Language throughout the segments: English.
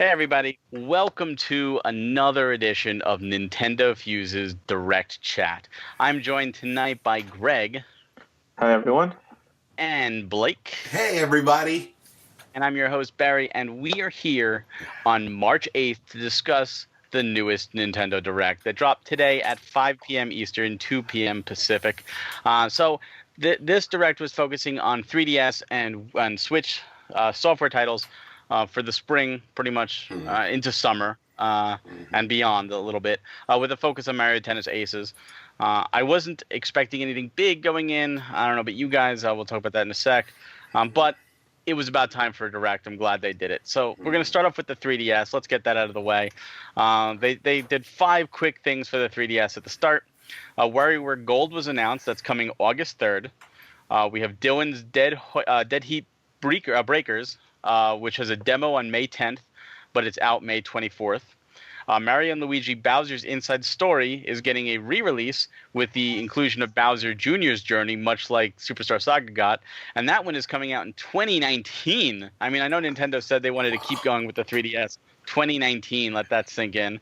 Hey everybody, welcome to another edition of NintendoFuse's Direct Chat. I'm joined tonight by Greg. Hi everyone. And Blake. Hey everybody. And I'm your host Barry, and we are here on March 8th to discuss the newest Nintendo Direct that dropped today at 5 p.m. Eastern, 2 p.m. Pacific. This Direct was focusing on 3DS and Switch software titles for the spring, pretty much into summer and beyond a little bit, with a focus on Mario Tennis Aces. I wasn't expecting anything big going in. I don't know about you guys. We'll talk about that in a sec. But it was about time for a Direct. I'm glad they did it. So we're going to start off with the 3DS. Let's get that out of the way. They did 5 quick things for the 3DS at the start. WarioWare Gold was announced. That's coming August 3rd. We have Dylan's Dead Heat Breakers, which has a demo on May 10th, but it's out May 24th. Mario & Luigi Bowser's Inside Story is getting a re-release with the inclusion of Bowser Jr.'s journey, much like Superstar Saga got, and that one is coming out in 2019. I mean, I know Nintendo said they wanted to keep going with the 3DS. 2019, let that sink in.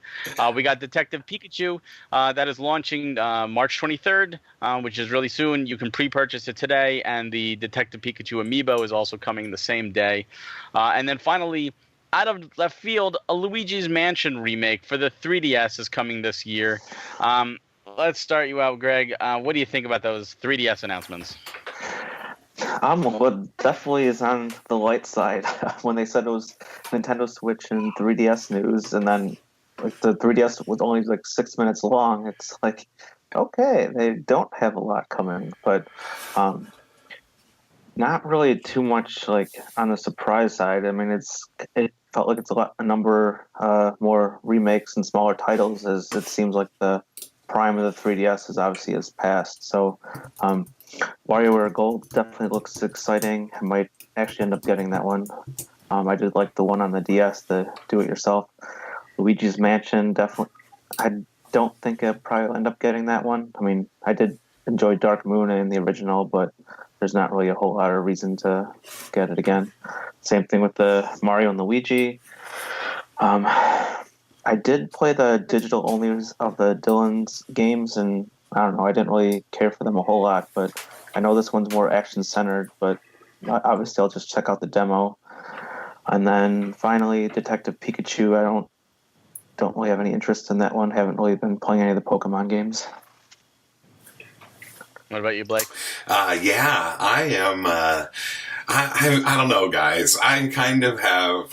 We got Detective Pikachu that is launching March 23rd, which is really soon. You can pre-purchase it today, and the Detective Pikachu amiibo is also coming the same day. And then finally, out of left field, a Luigi's Mansion remake for the 3DS is coming this year. Let's start you out, Greg. What do you think about those 3DS announcements? What definitely is on the light side when they said it was Nintendo Switch and 3DS news, and then like the 3DS was only like 6 minutes long. It's like, okay, they don't have a lot coming, but not really too much like on the surprise side. I mean, it felt like it's a number more remakes and smaller titles, as it seems like the prime of the 3DS is obviously has passed. So WarioWare Gold definitely looks exciting. I might actually end up getting that one. I did like the one on the DS, the do-it-yourself. Luigi's Mansion, definitely. I don't think I'll probably end up getting that one. I mean, I did enjoy Dark Moon in the original, but there's not really a whole lot of reason to get it again. Same thing with the Mario and Luigi. I did play the digital onlys of the Dylan's games, and I don't know, I didn't really care for them a whole lot, but I know this one's more action-centered, but obviously I'll just check out the demo. And then finally, Detective Pikachu, I don't really have any interest in that one. Haven't really been playing any of the Pokemon games. What about you, Blake? Yeah, I am. I don't know, guys. I kind of have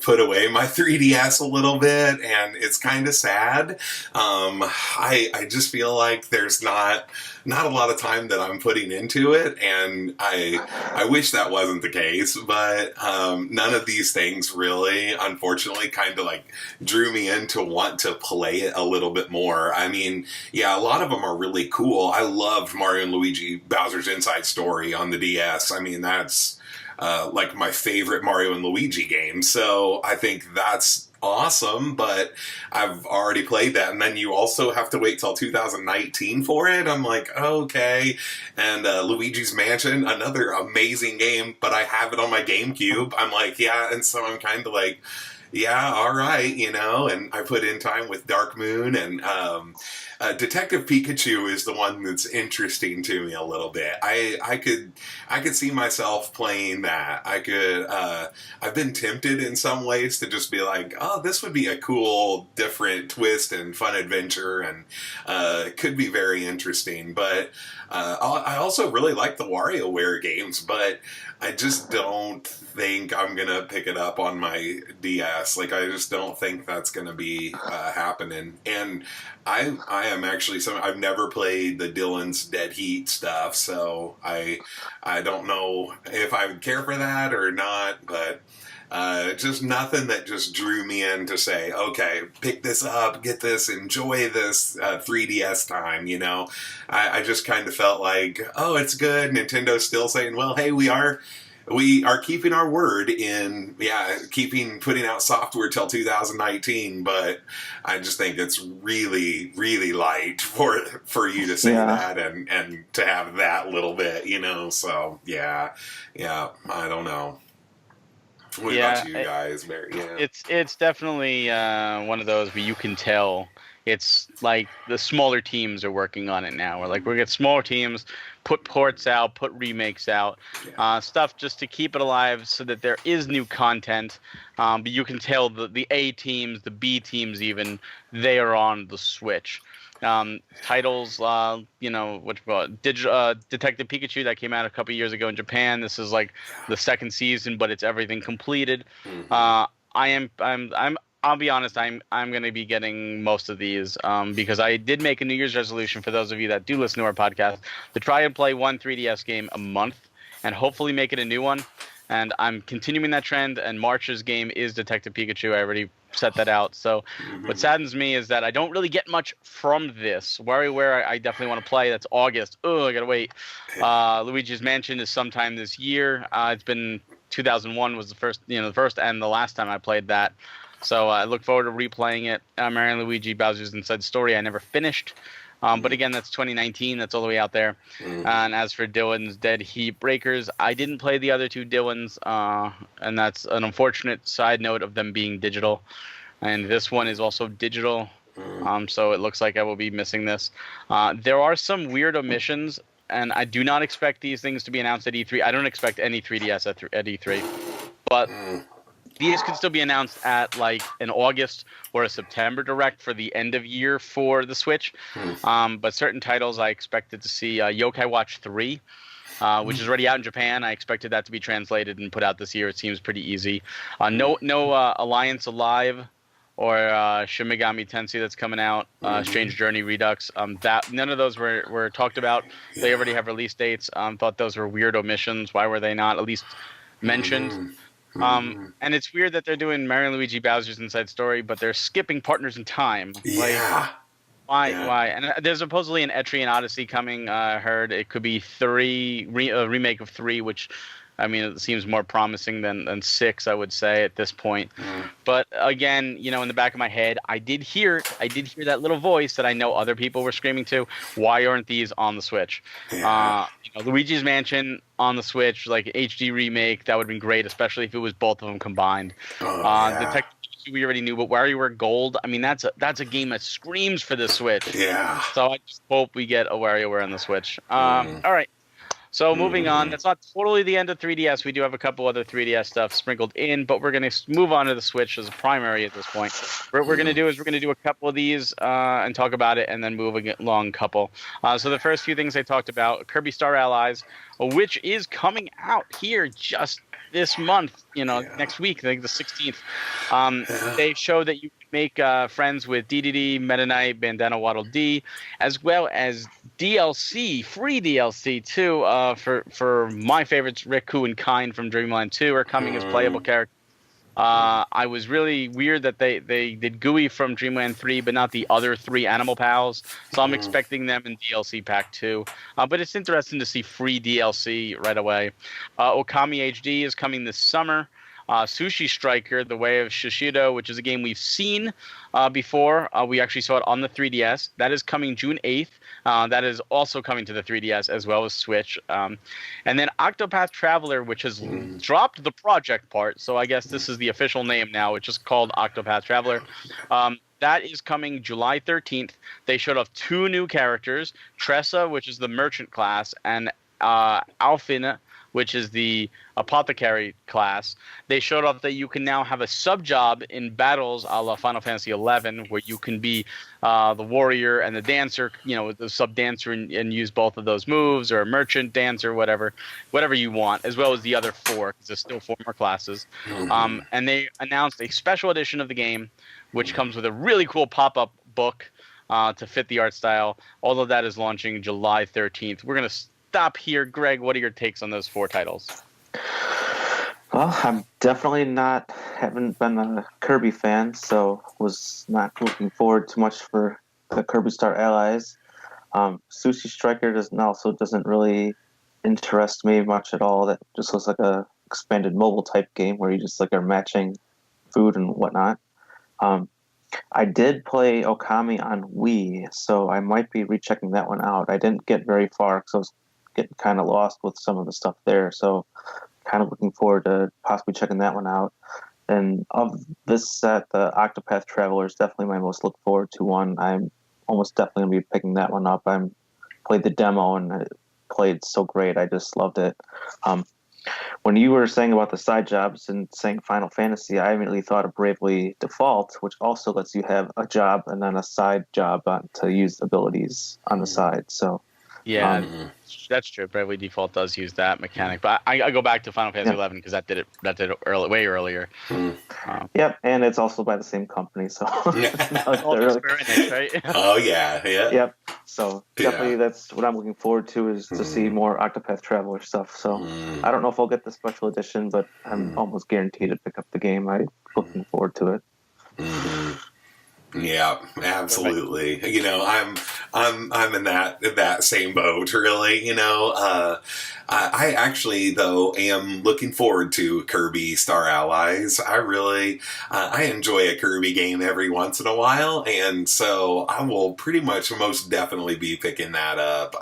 put away my 3DS a little bit, and it's kind of sad. I just feel like there's not a lot of time that I'm putting into it, and I wish that wasn't the case. But none of these things really, unfortunately, kind of like drew me in to want to play it a little bit more. I mean, yeah, a lot of them are really cool. I loved Mario and Luigi Bowser's Inside Story on the DS. I mean, that's like my favorite Mario and Luigi game. So I think that's awesome, but I've already played that, and then you also have to wait till 2019 for it. I'm like, okay. And Luigi's Mansion, another amazing game, but I have it on my GameCube. I'm like, yeah, and so I'm kind of like, yeah, all right, you know, and I put in time with Dark Moon, and Detective Pikachu is the one that's interesting to me a little bit. I could see myself playing that. I've been tempted in some ways to just be like, oh, this would be a cool, different twist and fun adventure, and could be very interesting. But I also really like the WarioWare games, but I just don't think I'm gonna pick it up on my DS. Like, I just don't think that's gonna be happening. And I am actually I've never played the Dylan's Dead Heat stuff, so I don't know if I would care for that or not. But just nothing that just drew me in to say, okay, pick this up, get this, enjoy this 3DS time, you know. I just kind of felt like, oh, it's good. Nintendo's still saying, well, hey, we are keeping our word in, putting out software till 2019, but I just think it's really, really light for you to say that and to have that little bit, you know. So, yeah, I don't know. What about you guys, Mary? Yeah. It's definitely one of those where you can tell it's like the smaller teams are working on it now. We're we get smaller teams, put ports out, put remakes out, stuff just to keep it alive so that there is new content. But you can tell the A teams, the B teams even, they are on the Switch. Titles, Detective Pikachu that came out a couple years ago in Japan. This is like the second season, but it's everything completed. I'll be honest, I'm going to be getting most of these because I did make a New Year's resolution for those of you that do listen to our podcast to try and play one 3DS game a month and hopefully make it a new one. And I'm continuing that trend, and March's game is Detective Pikachu. I already set that out. So what saddens me is that I don't really get much from this. WarioWare, I definitely want to play. That's August. Oh, I got to wait. Luigi's Mansion is sometime this year. It's been 2001 was the first and the last time I played that. So I look forward to replaying it. Mario and Luigi Bowser's Inside Story, I never finished. But again, that's 2019. That's all the way out there. And as for Dylan's Dead Heat Breakers, I didn't play the other two Dylans, and that's an unfortunate side note of them being digital. And this one is also digital, so it looks like I will be missing this. There are some weird omissions, and I do not expect these things to be announced at E3. I don't expect any 3DS at E3, but these could still be announced at like an August or a September direct for the end of year for the Switch. But certain titles I expected to see Yokai Watch 3, which is already out in Japan. I expected that to be translated and put out this year. It seems pretty easy. No Alliance Alive or Shin Megami Tensei that's coming out. Strange Journey Redux. That none of those were talked about. They already have release dates. Thought those were weird omissions. Why were they not at least mentioned? And it's weird that they're doing Mario and Luigi Bowser's Inside Story, but they're skipping Partners in Time. Why? And there's supposedly an Etrian Odyssey coming. I heard it could be a remake of 3, which, I mean, it seems more promising than 6, I would say, at this point. But again, in the back of my head, I did hear that little voice that I know other people were screaming to. Why aren't these on the Switch? Luigi's Mansion on the Switch, like HD remake, that would have been great, especially if it was both of them combined. Detective Pikachu we already knew, but WarioWare Gold, I mean, that's a game that screams for the Switch. Yeah. So I just hope we get a WarioWare on the Switch. All right. So moving on, that's not totally the end of 3DS. We do have a couple other 3DS stuff sprinkled in, but we're going to move on to the Switch as a primary at this point. What we're going to do is we're going to do a couple of these and talk about it, and then move along a couple. So the first few things I talked about, Kirby Star Allies, which is coming out here just this month, next week, I think the 16th. They show that you can make friends with DDD, Meta Knight, Bandana Waddle Dee, as well as DLC, free DLC too, for my favorites, Riku and Kind from Dreamland 2 are coming as playable characters. I was really weird that they did Gooey from Dreamland 3, but not the other 3 Animal Pals. So I'm expecting them in DLC Pack 2. But it's interesting to see free DLC right away. Okami HD is coming this summer. Sushi Striker, The Way of Shishido, which is a game we've seen before. We actually saw it on the 3DS. That is coming June 8th. That is also coming to the 3DS as well as Switch. And then Octopath Traveler, which has dropped the project part, so I guess this is the official name now. It's just called Octopath Traveler. That is coming July 13th. They showed off 2 new characters, Tressa, which is the merchant class, and Alfyn, which is the apothecary class. They showed off that you can now have a sub-job in battles a la Final Fantasy XI, where you can be the warrior and the dancer, the sub-dancer, and use both of those moves, or a merchant, dancer, whatever you want, as well as the other 4, because there's still 4 more classes. And they announced a special edition of the game, which comes with a really cool pop-up book to fit the art style. All of that is launching July 13th. We're going to stop here. Greg, what are your takes on those 4 titles? Well, I'm definitely haven't been a Kirby fan, so was not looking forward too much for the Kirby Star Allies. Sushi Striker doesn't really interest me much at all. That just looks like a expanded mobile type game where you just are matching food and whatnot. I did play Okami on Wii, so I might be rechecking that one out. I didn't get very far because I was getting kind of lost with some of the stuff there, so kind of looking forward to possibly checking that one out. And of this set, the Octopath Traveler is definitely my most look forward to one. I'm almost definitely going to be picking that one up. I played the demo and it played so great. I just loved it. When you were saying about the side jobs and saying Final Fantasy, I immediately thought of Bravely Default, which also lets you have a job and then a side job to use abilities on the side. So, yeah, that's true. Bravely Default does use that mechanic, but I go back to Final Fantasy 11 because that did it way earlier. Yep, and it's also by the same company, so right? Oh yeah. Yep. So definitely, that's what I'm looking forward to, is to see more Octopath Traveler stuff. So I don't know if I'll get the special edition, but I'm almost guaranteed to pick up the game. I'm looking forward to it. Yeah, absolutely. You know, I'm in that same boat, really. You know, I actually though am looking forward to Kirby Star Allies. I really I enjoy a Kirby game every once in a while, and so I will pretty much most definitely be picking that up.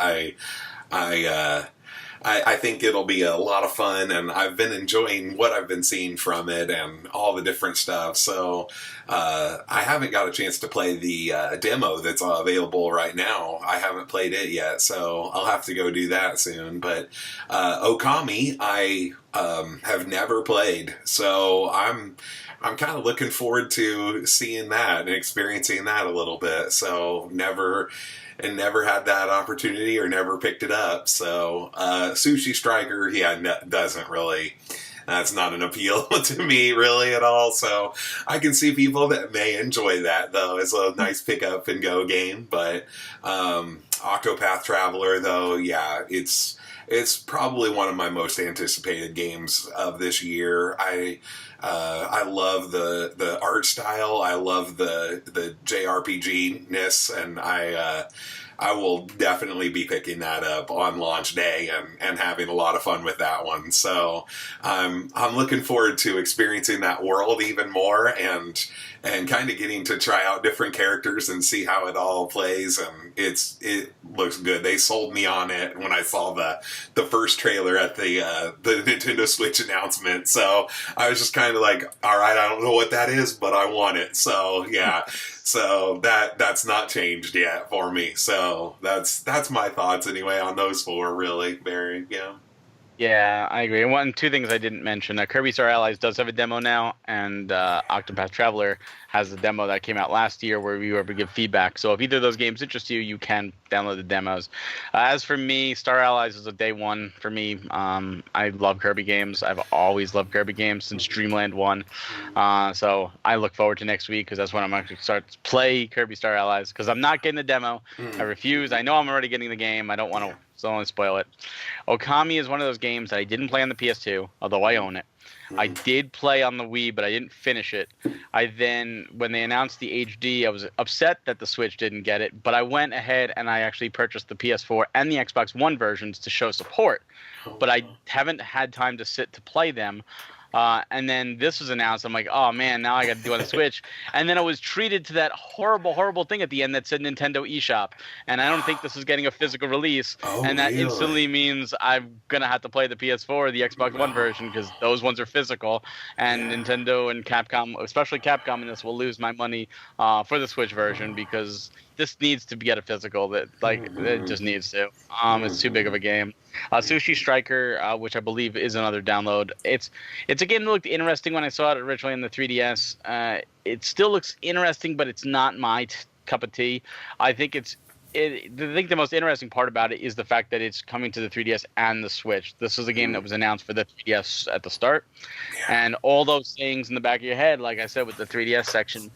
I think it'll be a lot of fun, and I've been enjoying what I've been seeing from it and all the different stuff. So I haven't got a chance to play the demo that's available right now. I haven't played it yet, so I'll have to go do that soon. But Okami, I have never played, so I'm kind of looking forward to seeing that and experiencing that a little bit. So never had that opportunity or never picked it up. So Sushi Striker, doesn't really. That's not an appeal to me really at all. So I can see people that may enjoy that though. It's a nice pick up and go game. But Octopath Traveler though, yeah, it's probably one of my most anticipated games of this year. I love the art style. I love the JRPG-ness, and I will definitely be picking that up on launch day and having a lot of fun with that one. So I'm looking forward to experiencing that world even more and kind of getting to try out different characters and see how it all plays. And it looks good. They sold me on it when I saw the first trailer at the Nintendo Switch announcement. So I was just kind of like, all right, I don't know what that is, but I want it. So yeah. So that's not changed yet for me. So that's my thoughts anyway on those four, really, Barry. Yeah. Yeah, I agree. Two things I didn't mention. Kirby Star Allies does have a demo now, and Octopath Traveler has a demo that came out last year where we were able to give feedback. So if either of those games interest you, you can download the demos. As for me, Star Allies is a day one for me. I love Kirby games. I've always loved Kirby games since Dreamland 1. So I look forward to next week because that's when I'm going to start to play Kirby Star Allies because I'm not getting the demo. I refuse. I know I'm already getting the game. I don't want to. So I don't want to spoil it. Okami is one of those games that I didn't play on the PS2, although I own it. I did play on the Wii, but I didn't finish it. When they announced the HD, I was upset that the Switch didn't get it, but I went ahead and I actually purchased the PS4 and the Xbox One versions to show support. But I haven't had time to sit to play them. And then this was announced. I'm like, oh man, now I got to do it on the Switch. And then I was treated to that horrible, horrible thing at the end that said Nintendo eShop. And I don't think this is getting a physical release. And that instantly means I'm going to have to play the PS4 or the Xbox One version because those ones are physical. And Nintendo and Capcom, especially Capcom in this, will lose my money for the Switch version because this needs to get a physical. It just needs to. It's too big of a game. Sushi Striker, which I believe is another download. It's a game that looked interesting when I saw it originally on the 3DS. It still looks interesting, but it's not my cup of tea. I think the most interesting part about it is the fact that it's coming to the 3DS and the Switch. This is a game that was announced for the 3DS at the start. And all those things in the back of your head, like I said with the 3DS section,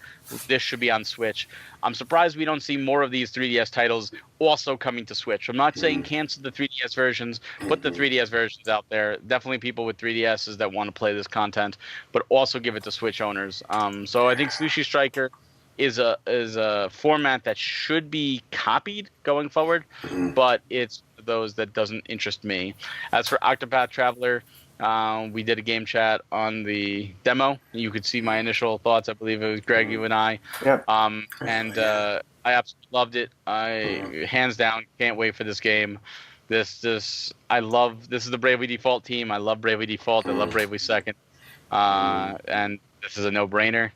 this should be on Switch. I'm surprised we don't see more of these 3DS titles also coming to Switch. I'm not saying cancel the 3DS versions, put the 3DS versions out there. Definitely people with 3DSs that want to play this content, but also give it to Switch owners. So I think Sushi Striker is a format that should be copied going forward, but it's those that doesn't interest me. As for Octopath Traveler, we did a game chat on the demo. You could see my initial thoughts. I believe it was Greg, you and I. Yep. I absolutely loved it. I hands down can't wait for this game. This is the Bravely Default team. I love Bravely Default. I love Bravely Second. And this is a no-brainer.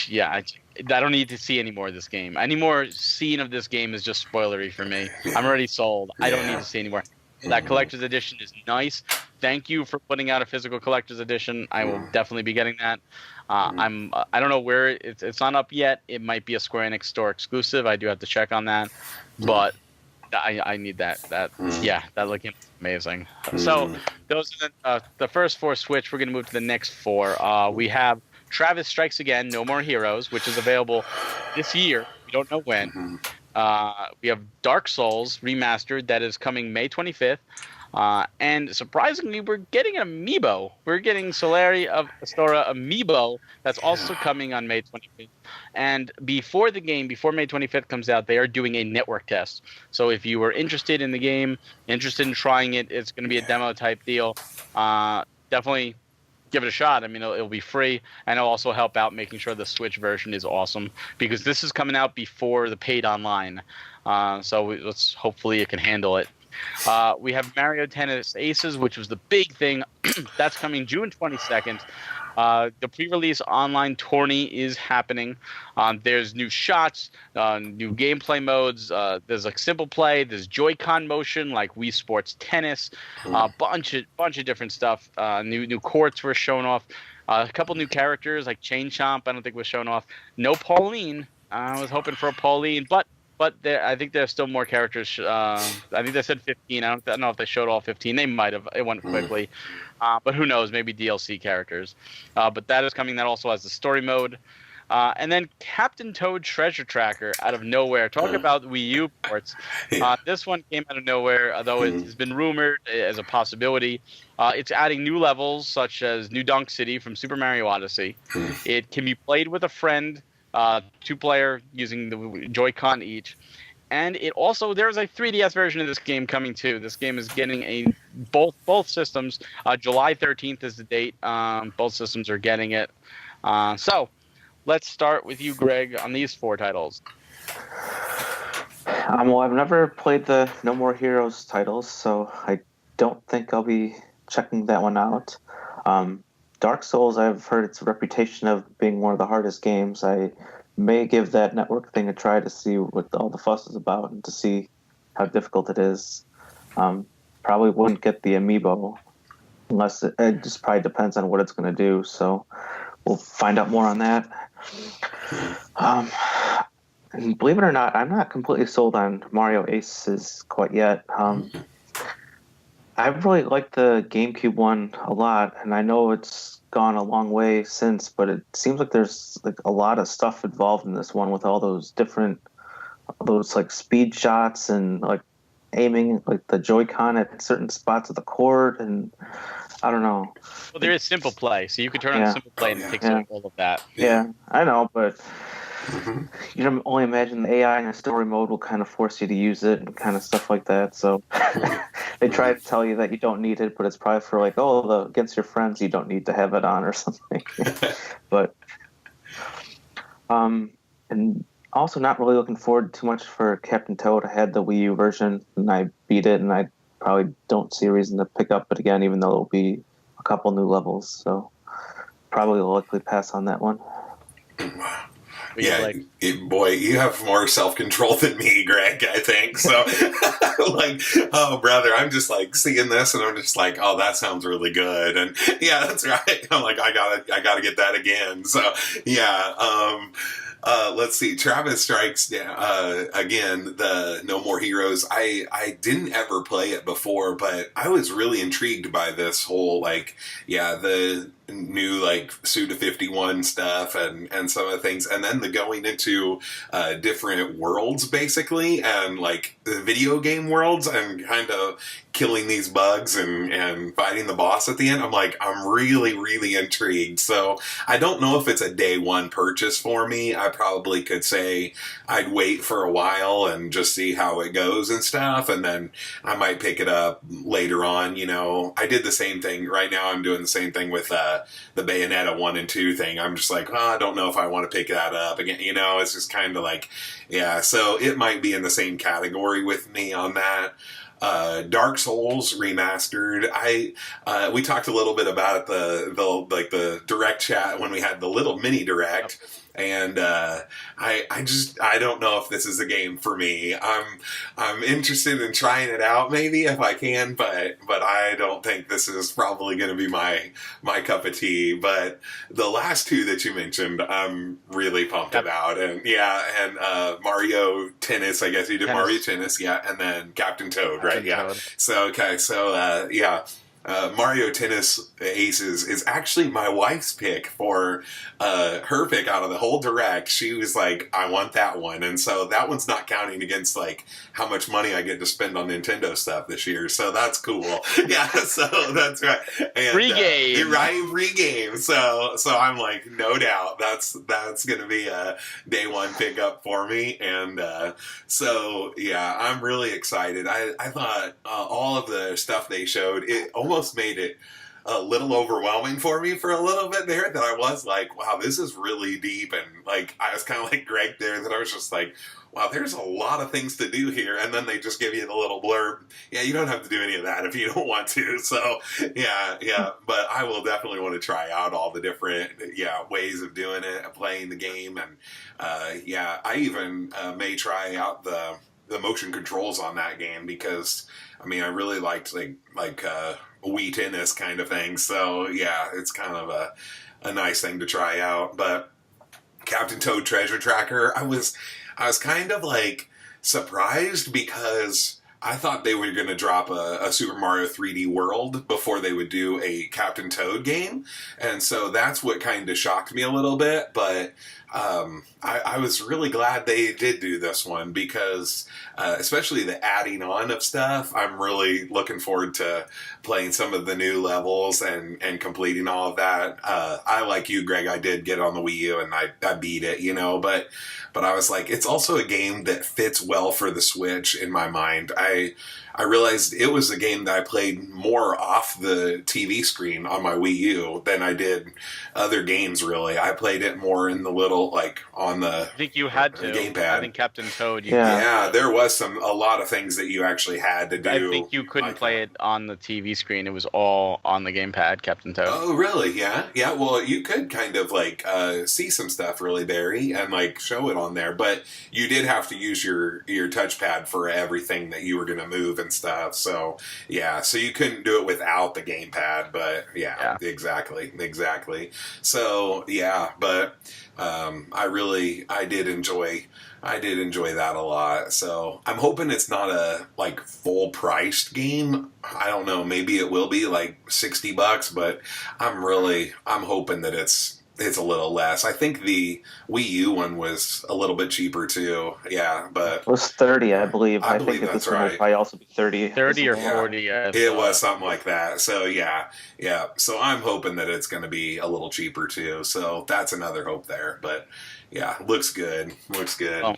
Yeah, I don't need to see any more of this game. Any more scene of this game is just spoilery for me. I'm already sold. I don't need to see any more. That collector's edition is nice. Thank you for putting out a physical collector's edition. I will definitely be getting that. I don't know where it's not up yet. It might be a Square Enix store exclusive. I do have to check on that, but I need that. That looking amazing. So those are the first 4 Switch. We're gonna move to the next 4. We have Travis Strikes Again, No More Heroes, which is available this year. We don't know when. We have Dark Souls Remastered that is coming May 25th. And surprisingly, we're getting an amiibo. We're getting Solaire of Astora amiibo that's also coming on May 25th. And before May 25th comes out, they are doing a network test. So if you were interested in the game, interested in trying it, it's going to be a demo type deal. Definitely give it a shot. I mean, it'll be free, and it'll also help out making sure the Switch version is awesome, because this is coming out before the paid online. Let's hopefully it can handle it. We have Mario Tennis Aces, which was the big thing. That's coming June 22nd. The pre-release online tourney is happening. There's new shots, new gameplay modes. There's like simple play. There's Joy-Con motion, like Wii Sports Tennis. Bunch of different stuff. New courts were shown off. A couple new characters like Chain Chomp. I don't think was shown off. No Pauline. I was hoping for a Pauline, but I think there's still more characters. I think they said 15. I don't know if they showed all 15. They might have. It went quickly. But who knows? Maybe DLC characters. But that is coming. That also has the story mode. And then Captain Toad Treasure Tracker out of nowhere. Talk about Wii U ports. This one came out of nowhere, although it's been rumored as a possibility. It's adding new levels, such as New Donk City from Super Mario Odyssey. It can be played with a friend. 2-player using the Joy-Con each. And it also, there's a 3DS version of this game coming too. This game is getting both systems. July 13th is the date. Both systems are getting it. So let's start with you, Greg, on these 4 titles. Well, I've never played the No More Heroes titles, so I don't think I'll be checking that one out. Dark Souls, I've heard its reputation of being one of the hardest games. I may give that network thing a try to see what all the fuss is about and to see how difficult it is. Probably wouldn't get the amiibo unless it just probably depends on what it's going to do. So we'll find out more on that. And believe it or not, I'm not completely sold on Mario Aces quite yet. I really liked the GameCube one a lot, and I know it's gone a long way since, but it seems like there's like a lot of stuff involved in this one with all those like speed shots and like aiming like the Joy-Con at certain spots of the court, and I don't know. Well, there is simple play, so you could turn on simple play and it takes all of that. Yeah, I know, but you can only imagine the AI in a story mode will kind of force you to use it and kind of stuff like that. So they try to tell you that you don't need it, but it's probably for like, against your friends, you don't need to have it on or something. But and also not really looking forward too much for Captain Toad. I had the Wii U version and I beat it, and I probably don't see a reason to pick up it again, even though it'll be a couple new levels. So probably will likely pass on that one. Yeah, boy, you have more self-control than me, Greg, I think. So, like, oh, brother, I'm just, like, seeing this, and I'm just like, oh, that sounds really good. And, yeah, that's right. I'm like, I gotta get that again. So, yeah, let's see. Travis Strikes again, the No More Heroes. I didn't ever play it before, but I was really intrigued by this whole, like, the new like Suda 51 stuff and some of the things, and then the going into different worlds basically, and like the video game worlds, and kind of killing these bugs and fighting the boss at the end. I'm like, I'm really intrigued. So I don't know if it's a day one purchase for me. I probably could say I'd wait for a while and just see how it goes and stuff, and then I might pick it up later on. You know, I did the same thing. Right now I'm doing the same thing with the Bayonetta 1 and 2 thing. I'm just like, I don't know if I want to pick that up again. You know, it's just kind of like, yeah, so it might be in the same category with me on that. Dark Souls remastered. We talked a little bit about the direct chat when we had the little mini direct. And I don't know if this is a game for me. I'm interested in trying it out maybe if I can, but I don't think this is probably going to be my cup of tea. But the last two that you mentioned, I'm really pumped about, and Mario Tennis. I guess you did Mario Tennis, and then Captain Toad, right? Toad. So okay, so Mario Tennis Aces is actually my wife's pick for her pick out of the whole direct. She was like, I want that one. And so that one's not counting against like how much money I get to spend on Nintendo stuff this year. So that's cool. Yeah, so that's right. And, free game. Right, free game. So I'm like, no doubt that's going to be a day one pickup for me. And so, yeah, I'm really excited. I thought all of the stuff they showed, it almost made it a little overwhelming for me for a little bit there, that I was like, wow, this is really deep. And like, I was kind of like Greg there, that I was just like, wow, there's a lot of things to do here. And then they just give you the little blurb. Yeah, you don't have to do any of that if you don't want to. So yeah. But I will definitely want to try out all the different ways of doing it, playing the game. And I even may try out the motion controls on that game, because I mean, I really liked like Wii Tennis kind of thing. So yeah, it's kind of a nice thing to try out. But Captain Toad Treasure Tracker, I was kind of like surprised, because I thought they were going to drop a Super Mario 3D World before they would do a Captain Toad game. And so that's what kind of shocked me a little bit. But I was really glad they did do this one, because especially the adding on of stuff, I'm really looking forward to playing some of the new levels and completing all of that. I, like you, Greg, I did get on the Wii U and I beat it, but I was like, it's also a game that fits well for the Switch in my mind. I realized it was a game that I played more off the TV screen on my Wii U than I did other games, really. I played it more in the little, like, on the I think you had to. gamepad. I think Captain Toad. Yeah, there was a lot of things that you actually had to do. I think you couldn't play it on the TV screen. It was all on the gamepad, Captain Toad. Oh, really? Yeah. Yeah, well, you could kind of, like, see some stuff, really, Barry, and, like, show it on there. But you did have to use your touchpad for everything that you were going to move and stuff. So yeah, so you couldn't do it without the gamepad, but yeah. exactly. So yeah, but I did enjoy that a lot. So I'm hoping it's not a like full priced game. I don't know, maybe it will be like $60, but I'm hoping that it's a little less. I think the Wii U one was a little bit cheaper too. Yeah, but it was 30, I believe. I think that's this right. one will probably also be 30. 30 or 40. It was something like that. So yeah. So I'm hoping that it's going to be a little cheaper too. So that's another hope there. But yeah, looks good. Well,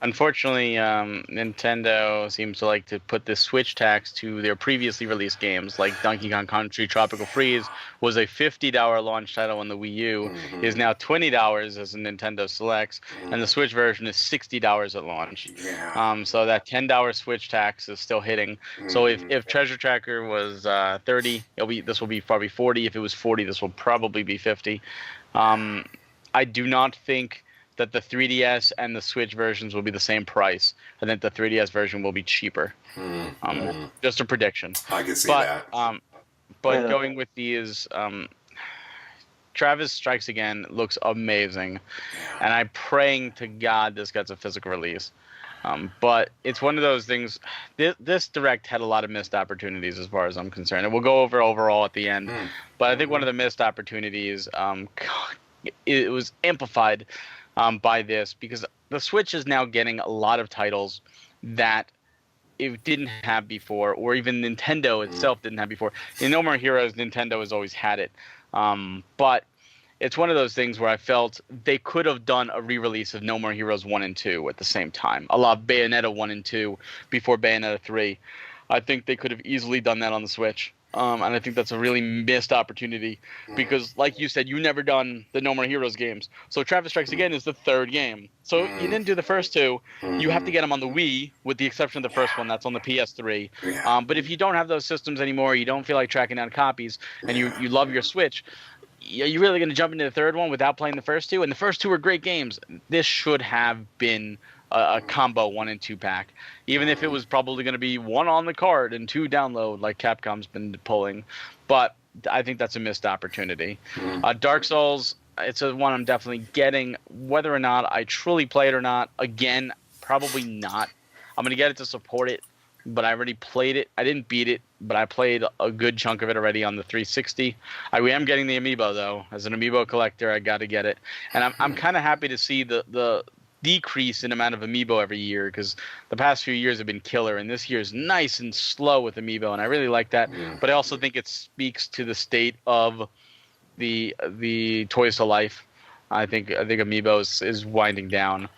unfortunately, Nintendo seems to like to put this Switch tax to their previously released games, like Donkey Kong Country Tropical Freeze was a $50 launch title on the Wii U, is now $20 as a Nintendo Selects, and the Switch version is $60 at launch. Yeah. So that $10 Switch tax is still hitting. So if Treasure Tracker was 30, this will be probably 40. If it was 40, this will probably be 50. I do not think that the 3DS and the Switch versions will be the same price. I think the 3DS version will be cheaper. Just a prediction. I can see that. But going with these, Travis Strikes Again looks amazing. And I'm praying to God this gets a physical release. But it's one of those things. This Direct had a lot of missed opportunities as far as I'm concerned. And we'll go over overall at the end. But I think one of the missed opportunities, it was amplified by this, because the Switch is now getting a lot of titles that it didn't have before, or even Nintendo itself didn't have before. In No More Heroes, Nintendo has always had it. But it's one of those things where I felt they could have done a re-release of No More Heroes 1 and 2 at the same time. A la Bayonetta 1 and 2 before Bayonetta 3. I think they could have easily done that on the Switch. And I think that's a really missed opportunity because, like you said, you never done the No More Heroes games. So Travis Strikes Again is the third game. So you didn't do the first two. You have to get them on the Wii, with the exception of the first one that's on the PS3. Yeah. But if you don't have those systems anymore, you don't feel like tracking down copies, and you love your Switch, are you really going to jump into the third one without playing the first two? And the first two are great games. This should have been a combo 1 and 2 pack, even if it was probably going to be 1 on the card and 2 download like Capcom's been pulling. But I think that's a missed opportunity. Dark Souls, it's a one I'm definitely getting. Whether or not I truly play it or not, again, probably not. I'm going to get it to support it, but I already played it. I didn't beat it, but I played a good chunk of it already on the 360. I am getting the amiibo, though. As an amiibo collector, I got to get it. And I'm kind of happy to see the decrease in amount of amiibo every year, because the past few years have been killer, and this year is nice and slow with amiibo, and I really like that. But I also think it speaks to the state of the Toys to Life. I think amiibo is winding down.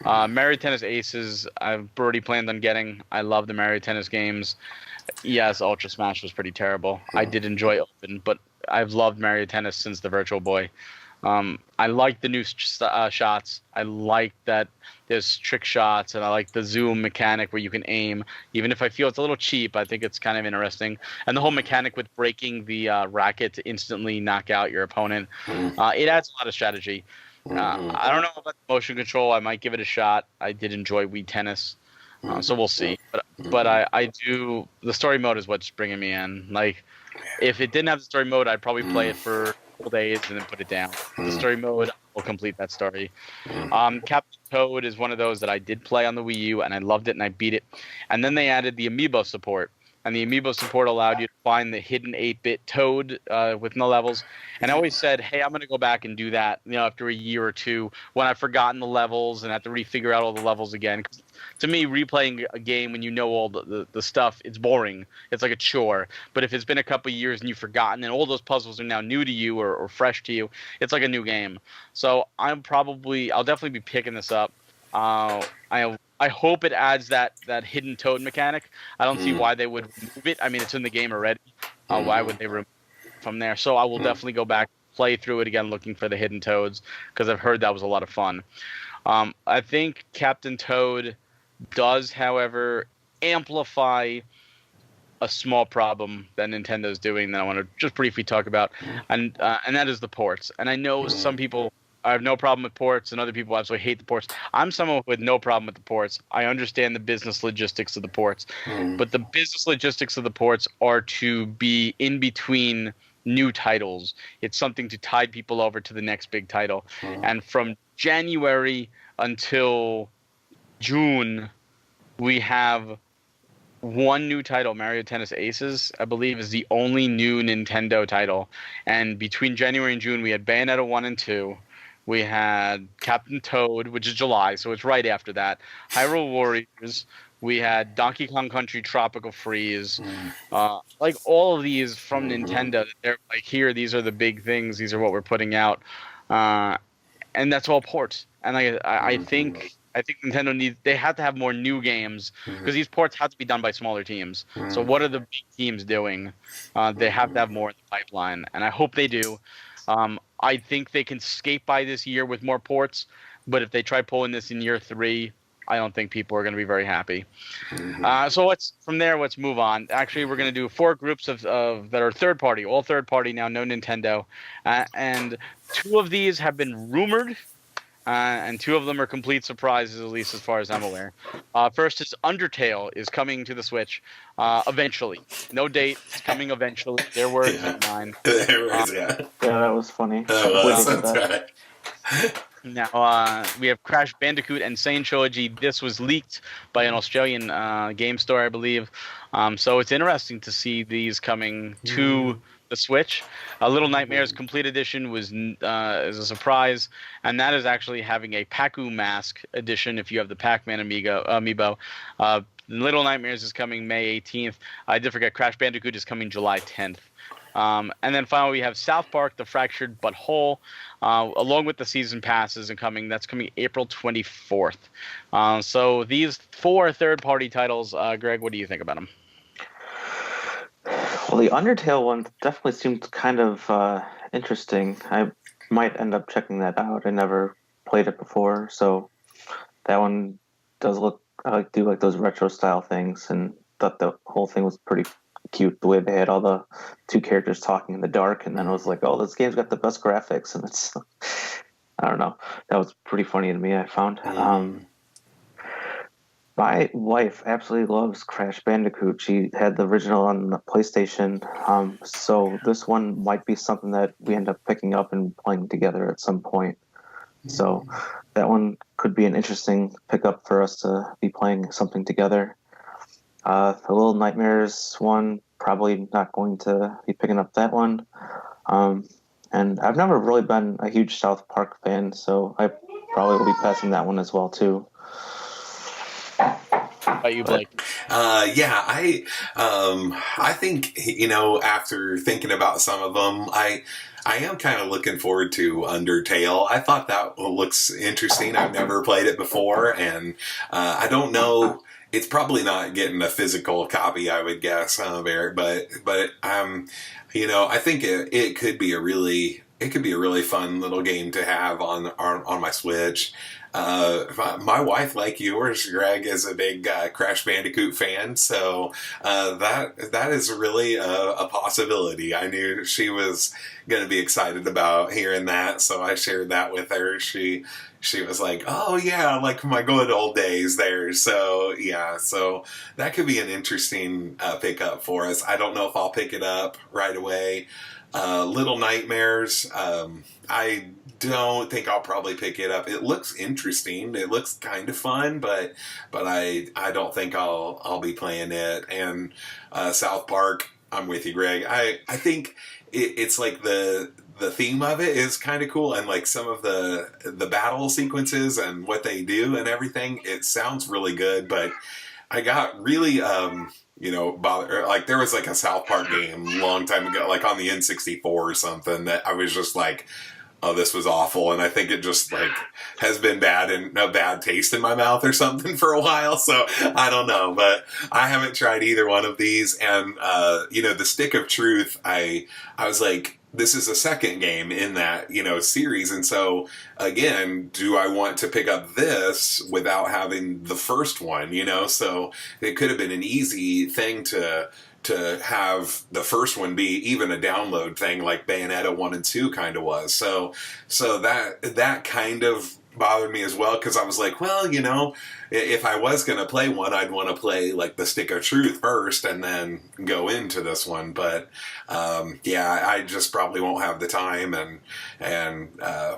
Mario Tennis Aces, I've already planned on getting. I love the Mario Tennis games. Yes, Ultra Smash was pretty terrible. I did enjoy Open, but I've loved Mario Tennis since the Virtual Boy. I like the new shots. I like that there's trick shots, and I like the zoom mechanic where you can aim. Even if I feel it's a little cheap, I think it's kind of interesting. And the whole mechanic with breaking the racket to instantly knock out your opponent, it adds a lot of strategy. I don't know about the motion control. I might give it a shot. I did enjoy Wii Tennis, so we'll see. But I do. The story mode is what's bringing me in. Like, if it didn't have the story mode, I'd probably play it for a couple days and then put it down. The story mode will complete that story. Captain Toad is one of those that I did play on the Wii U, and I loved it and I beat it. And then they added the amiibo support. And the amiibo support allowed you to find the hidden 8-bit Toad with no levels. And I always said, hey, I'm going to go back and do that, after a year or two when I've forgotten the levels and have to refigure out all the levels again. 'Cause to me, replaying a game when you know all the stuff, it's boring. It's like a chore. But if it's been a couple of years and you've forgotten and all those puzzles are now new to you or fresh to you, it's like a new game. So I'll definitely be picking this up. I hope it adds that hidden Toad mechanic. I don't see why they would remove it. I mean, it's in the game already. Why would they remove it from there? So I will definitely go back, play through it again, looking for the hidden Toads, because I've heard that was a lot of fun. I think Captain Toad does, however, amplify a small problem that Nintendo's doing that I want to just briefly talk about, and that is the ports. And I know some people I have no problem with ports, and other people absolutely hate the ports. I'm someone with no problem with the ports. I understand the business logistics of the ports, but the business logistics of the ports are to be in between new titles. It's something to tide people over to the next big title. And from January until June, we have one new title, Mario Tennis Aces, I believe, is the only new Nintendo title. And between January and June, we had Bayonetta 1 and 2. We had Captain Toad, which is July, so it's right after that. Hyrule Warriors. We had Donkey Kong Country Tropical Freeze. Like all of these from Nintendo, they're like, here, these are the big things. These are what we're putting out. And that's all ports. And I think Nintendo they have to have more new games, because these ports have to be done by smaller teams. So what are the big teams doing? They have to have more in the pipeline, and I hope they do. I think they can skate by this year with more ports, but if they try pulling this in year 3, I don't think people are going to be very happy. So let's move on. Actually, we're going to do 4 groups of that are third party, all third party now, no Nintendo, and 2 of these have been rumored. And 2 of them are complete surprises, at least as far as I'm aware. First is Undertale is coming to the Switch eventually. No date. It's coming eventually. Their words, not mine. Their words, yeah. Yeah, that was funny. That's right. Now, we have Crash Bandicoot and Sane Trilogy. This was leaked by an Australian game store, I believe. So it's interesting to see these coming to the Switch. Little Nightmares Complete Edition is a surprise, and that is actually having a Pacu Mask edition if you have the Pac-Man amiibo. Little Nightmares is coming May 18th. I did forget Crash Bandicoot is coming July 10th. And then finally we have South Park: The Fractured But Whole, along with the season passes and coming. That's coming April 24th. So these 4 third-party titles, Greg, what do you think about them? Well, the Undertale one definitely seemed kind of interesting. I might end up checking that out. I never played it before, so that one does look. I do like those retro style things, and thought the whole thing was pretty cute. The way they had all the two characters talking in the dark, and then I was like, "Oh, this game's got the best graphics," and it's. I don't know. That was pretty funny to me. I found. My wife absolutely loves Crash Bandicoot. She had the original on the PlayStation, so this one might be something that we end up picking up and playing together at some point. So that one could be an interesting pickup for us to be playing something together. The Little Nightmares one, probably not going to be picking up that one. And I've never really been a huge South Park fan, so I probably will be passing that one as well too. About you, Blake? Yeah, I think, after thinking about some of them, I am kind of looking forward to Undertale. I thought that looks interesting. I've never played it before, and I don't know. It's probably not getting a physical copy, I would guess, Barrett. But I think it could be a really fun little game to have on my Switch. My wife, like yours, Greg, is a big Crash Bandicoot fan, so that is really a possibility. I knew she was going to be excited about hearing that, so I shared that with her. She was like, "Oh yeah, like my good old days there." So yeah, so that could be an interesting pickup for us. I don't know if I'll pick it up right away. Little Nightmares, I don't think I'll probably pick it up. It looks interesting. It looks kind of fun, but I don't think I'll be playing it. And South Park, I'm with you, Greg. I think it's like the theme of it is kind of cool, and like some of the battle sequences and what they do and everything, it sounds really good. But I got really bother. Like there was like a South Park game a long time ago, like on the N64 or something, that I was just like, oh, this was awful. And I think it just like has been bad and a bad taste in my mouth or something for a while. So I don't know, but I haven't tried either one of these. And, the Stick of Truth, I was like, this is a second game in that, series. And so again, do I want to pick up this without having the first one, So it could have been an easy thing to have the first one be even a download thing like Bayonetta 1 and 2 kind of was. So that kind of bothered me as well, because I was like, well, if I was going to play one, I'd want to play like the Stick of Truth first and then go into this one. But I just probably won't have the time, and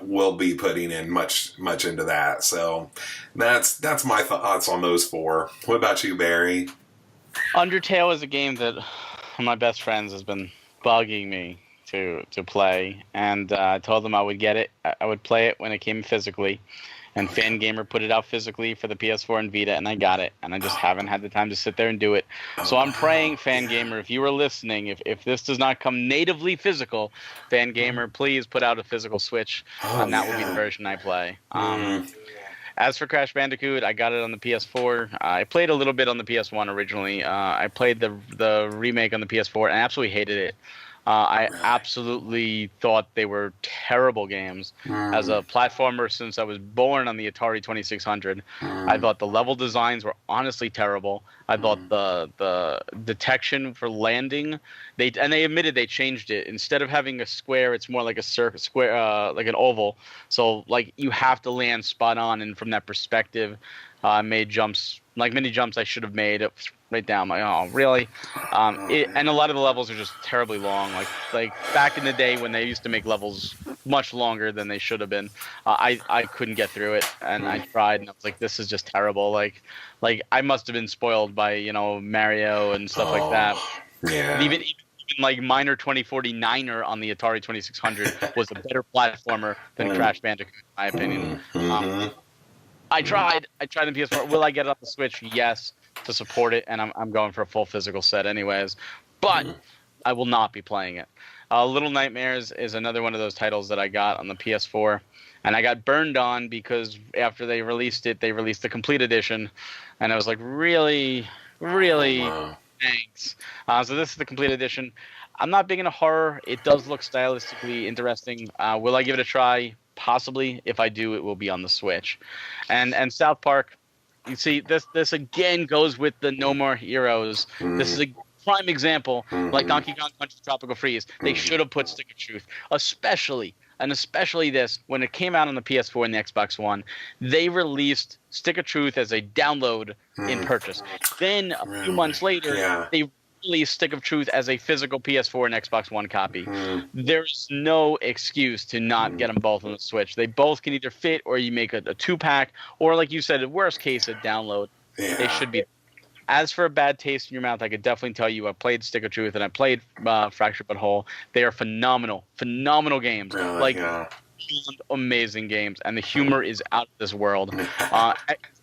we'll be putting in much into that. So that's my thoughts on those four. What about you, Barry? Undertale is a game that my best friends has been bugging me to play, and I told them I would get it. I would play it when it came physically, and Fangamer put it out physically for the PS4 and Vita, and I got it, and I just haven't had the time to sit there and do it. So I'm praying, Fangamer, if you are listening, if this does not come natively physical, Fangamer, please put out a physical Switch, and that will be the version I play. As for Crash Bandicoot, I got it on the PS4. I played a little bit on the PS1 originally. I played the remake on the PS4 and absolutely hated it. I absolutely thought they were terrible games. As a platformer since I was born on the Atari 2600, I thought the level designs were honestly terrible. I thought the detection for landing, they admitted they changed it. Instead of having a square, it's more like a square, like an oval. So like you have to land spot on, and from that perspective, I made jumps, like many jumps I should have made right down. Like, oh, really? And a lot of the levels are just terribly long. Like back in the day when they used to make levels much longer than they should have been, I couldn't get through it, and I tried, and I was like, this is just terrible. Like I must have been spoiled by Mario and stuff like that. Yeah. And even like Miner 2049er on the Atari 2600 was a better platformer than Crash Bandicoot, in my opinion. I tried the PS4. Will I get it on the Switch? Yes, to support it, and I'm going for a full physical set anyways. But I will not be playing it. Little Nightmares is another one of those titles that I got on the PS4, and I got burned on because after they released it, they released the complete edition, and I was like, really, really, Thanks. So this is the complete edition. I'm not big into horror. It does look stylistically interesting. Will I give it a try? Possibly. If I do, it will be on the Switch. And South Park, you see, this again goes with the No More Heroes. This is a prime example, like Donkey Kong Country Tropical Freeze. They should have put Stick of Truth, especially this when it came out on the PS4 and the Xbox One. They released Stick of Truth as a download in purchase. Then a few months later, they released Stick of Truth as a physical PS4 and Xbox One copy. There's no excuse to not get them both on the Switch. They both can either fit, or you make a 2-pack, or like you said, in worst case, a download. They should be. As for a bad taste in your mouth, I could definitely tell you I played Stick of Truth and I played Fractured But Whole. They are phenomenal games. Amazing games, and the humor is out of this world.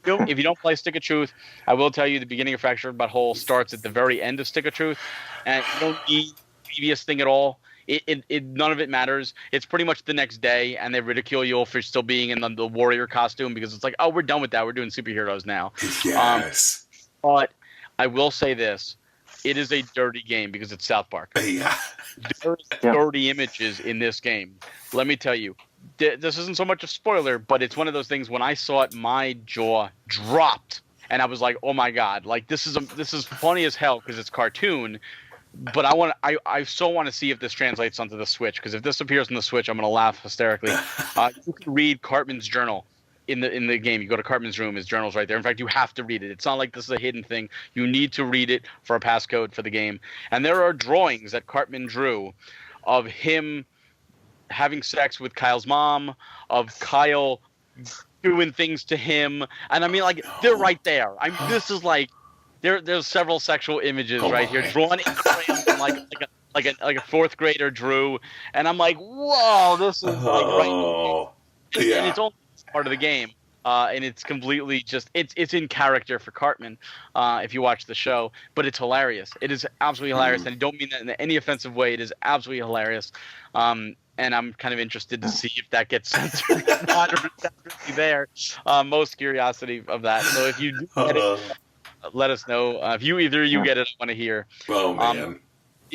If you don't play Stick of Truth, I will tell you the beginning of Fractured But Whole starts at the very end of Stick of Truth, and you don't need the previous thing at all. None of it matters. It's pretty much the next day, and they ridicule you for still being in the warrior costume because it's like, oh, we're done with that. We're doing superheroes now. Yes. But I will say this. It is a dirty game because it's South Park. Yeah. There's dirty images in this game. Let me tell you. This isn't so much a spoiler, but it's one of those things when I saw it, my jaw dropped. And I was like, oh, my God. Like, this is funny as hell because it's cartoon. But I so want to see if this translates onto the Switch, because if this appears on the Switch, I'm going to laugh hysterically. You can read Cartman's journal. In the game, you go to Cartman's room, his journal's right there. In fact, you have to read it. It's not like this is a hidden thing. You need to read it for a passcode for the game. And there are drawings that Cartman drew of him having sex with Kyle's mom, of Kyle doing things to him. And I mean, like, they're right there. I mean, this is like, there's several sexual images here drawn in crayon, like a fourth grader drew. And I'm like, whoa, this is like right there. And it's only part of the game, and it's completely just it's in character for Cartman if you watch the show, but it's hilarious. It is absolutely hilarious, and I don't mean that in any offensive way. It is absolutely hilarious, and I'm kind of interested to see if that gets censored. Not really there. Most curiosity of that. So if you do get it, let us know. If either you get it, I want to hear. Oh man.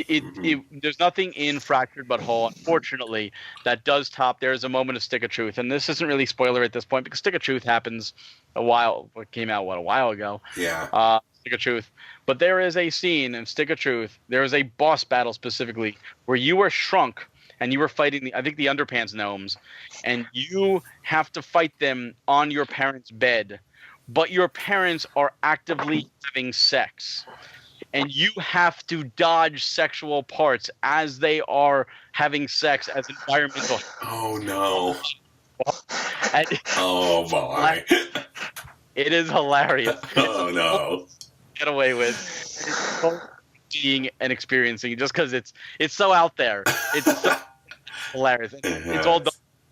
There's nothing in Fractured But Whole, unfortunately, that does top. There's a moment of Stick of Truth, and this isn't really spoiler at this point because Stick of Truth happens a while ago. Yeah. Stick of Truth, but there is a scene in Stick of Truth. There is a boss battle specifically where you are shrunk and you were fighting I think the Underpants gnomes, and you have to fight them on your parents' bed, but your parents are actively having sex. And you have to dodge sexual parts as they are having sex as environmental. Oh, no. Oh, boy. It is hilarious. Oh, no. Get away with seeing and experiencing just because it's so out there. It's so hilarious. It's all done.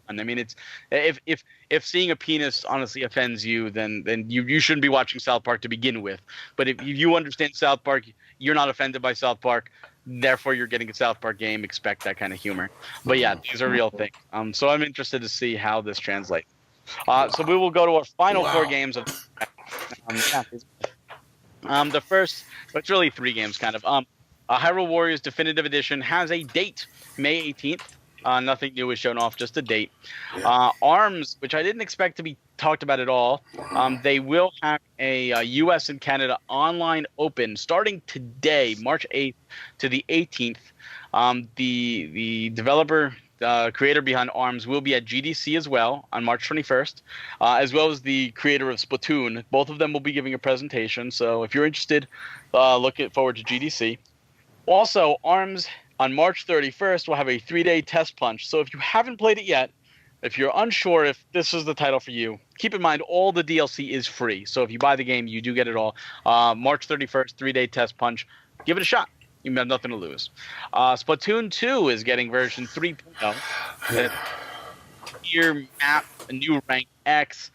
I mean, it's if seeing a penis honestly offends you, then you shouldn't be watching South Park to begin with. But if you understand South Park, you're not offended by South Park. Therefore, you're getting a South Park game. Expect that kind of humor. But yeah, these are real things. So I'm interested to see how this translates. So we will go to our final 4 games of. The first, it's really 3 games kind of. Hyrule Warriors Definitive Edition has a date, May 18th. Nothing new is shown off, just a date. ARMS, which I didn't expect to be talked about at all, they will have a U.S. and Canada online open starting today, March 8th to the 18th. The developer, creator behind ARMS, will be at GDC as well on March 21st, as well as the creator of Splatoon. Both of them will be giving a presentation, so if you're interested, look forward to GDC. Also, ARMS on March 31st, we'll have a 3-day test punch. So if you haven't played it yet, if you're unsure if this is the title for you, keep in mind all the DLC is free. So if you buy the game, you do get it all. March 31st, 3-day test punch. Give it a shot. You have nothing to lose. Splatoon 2 is getting version 3.0. Year map, a new rank X,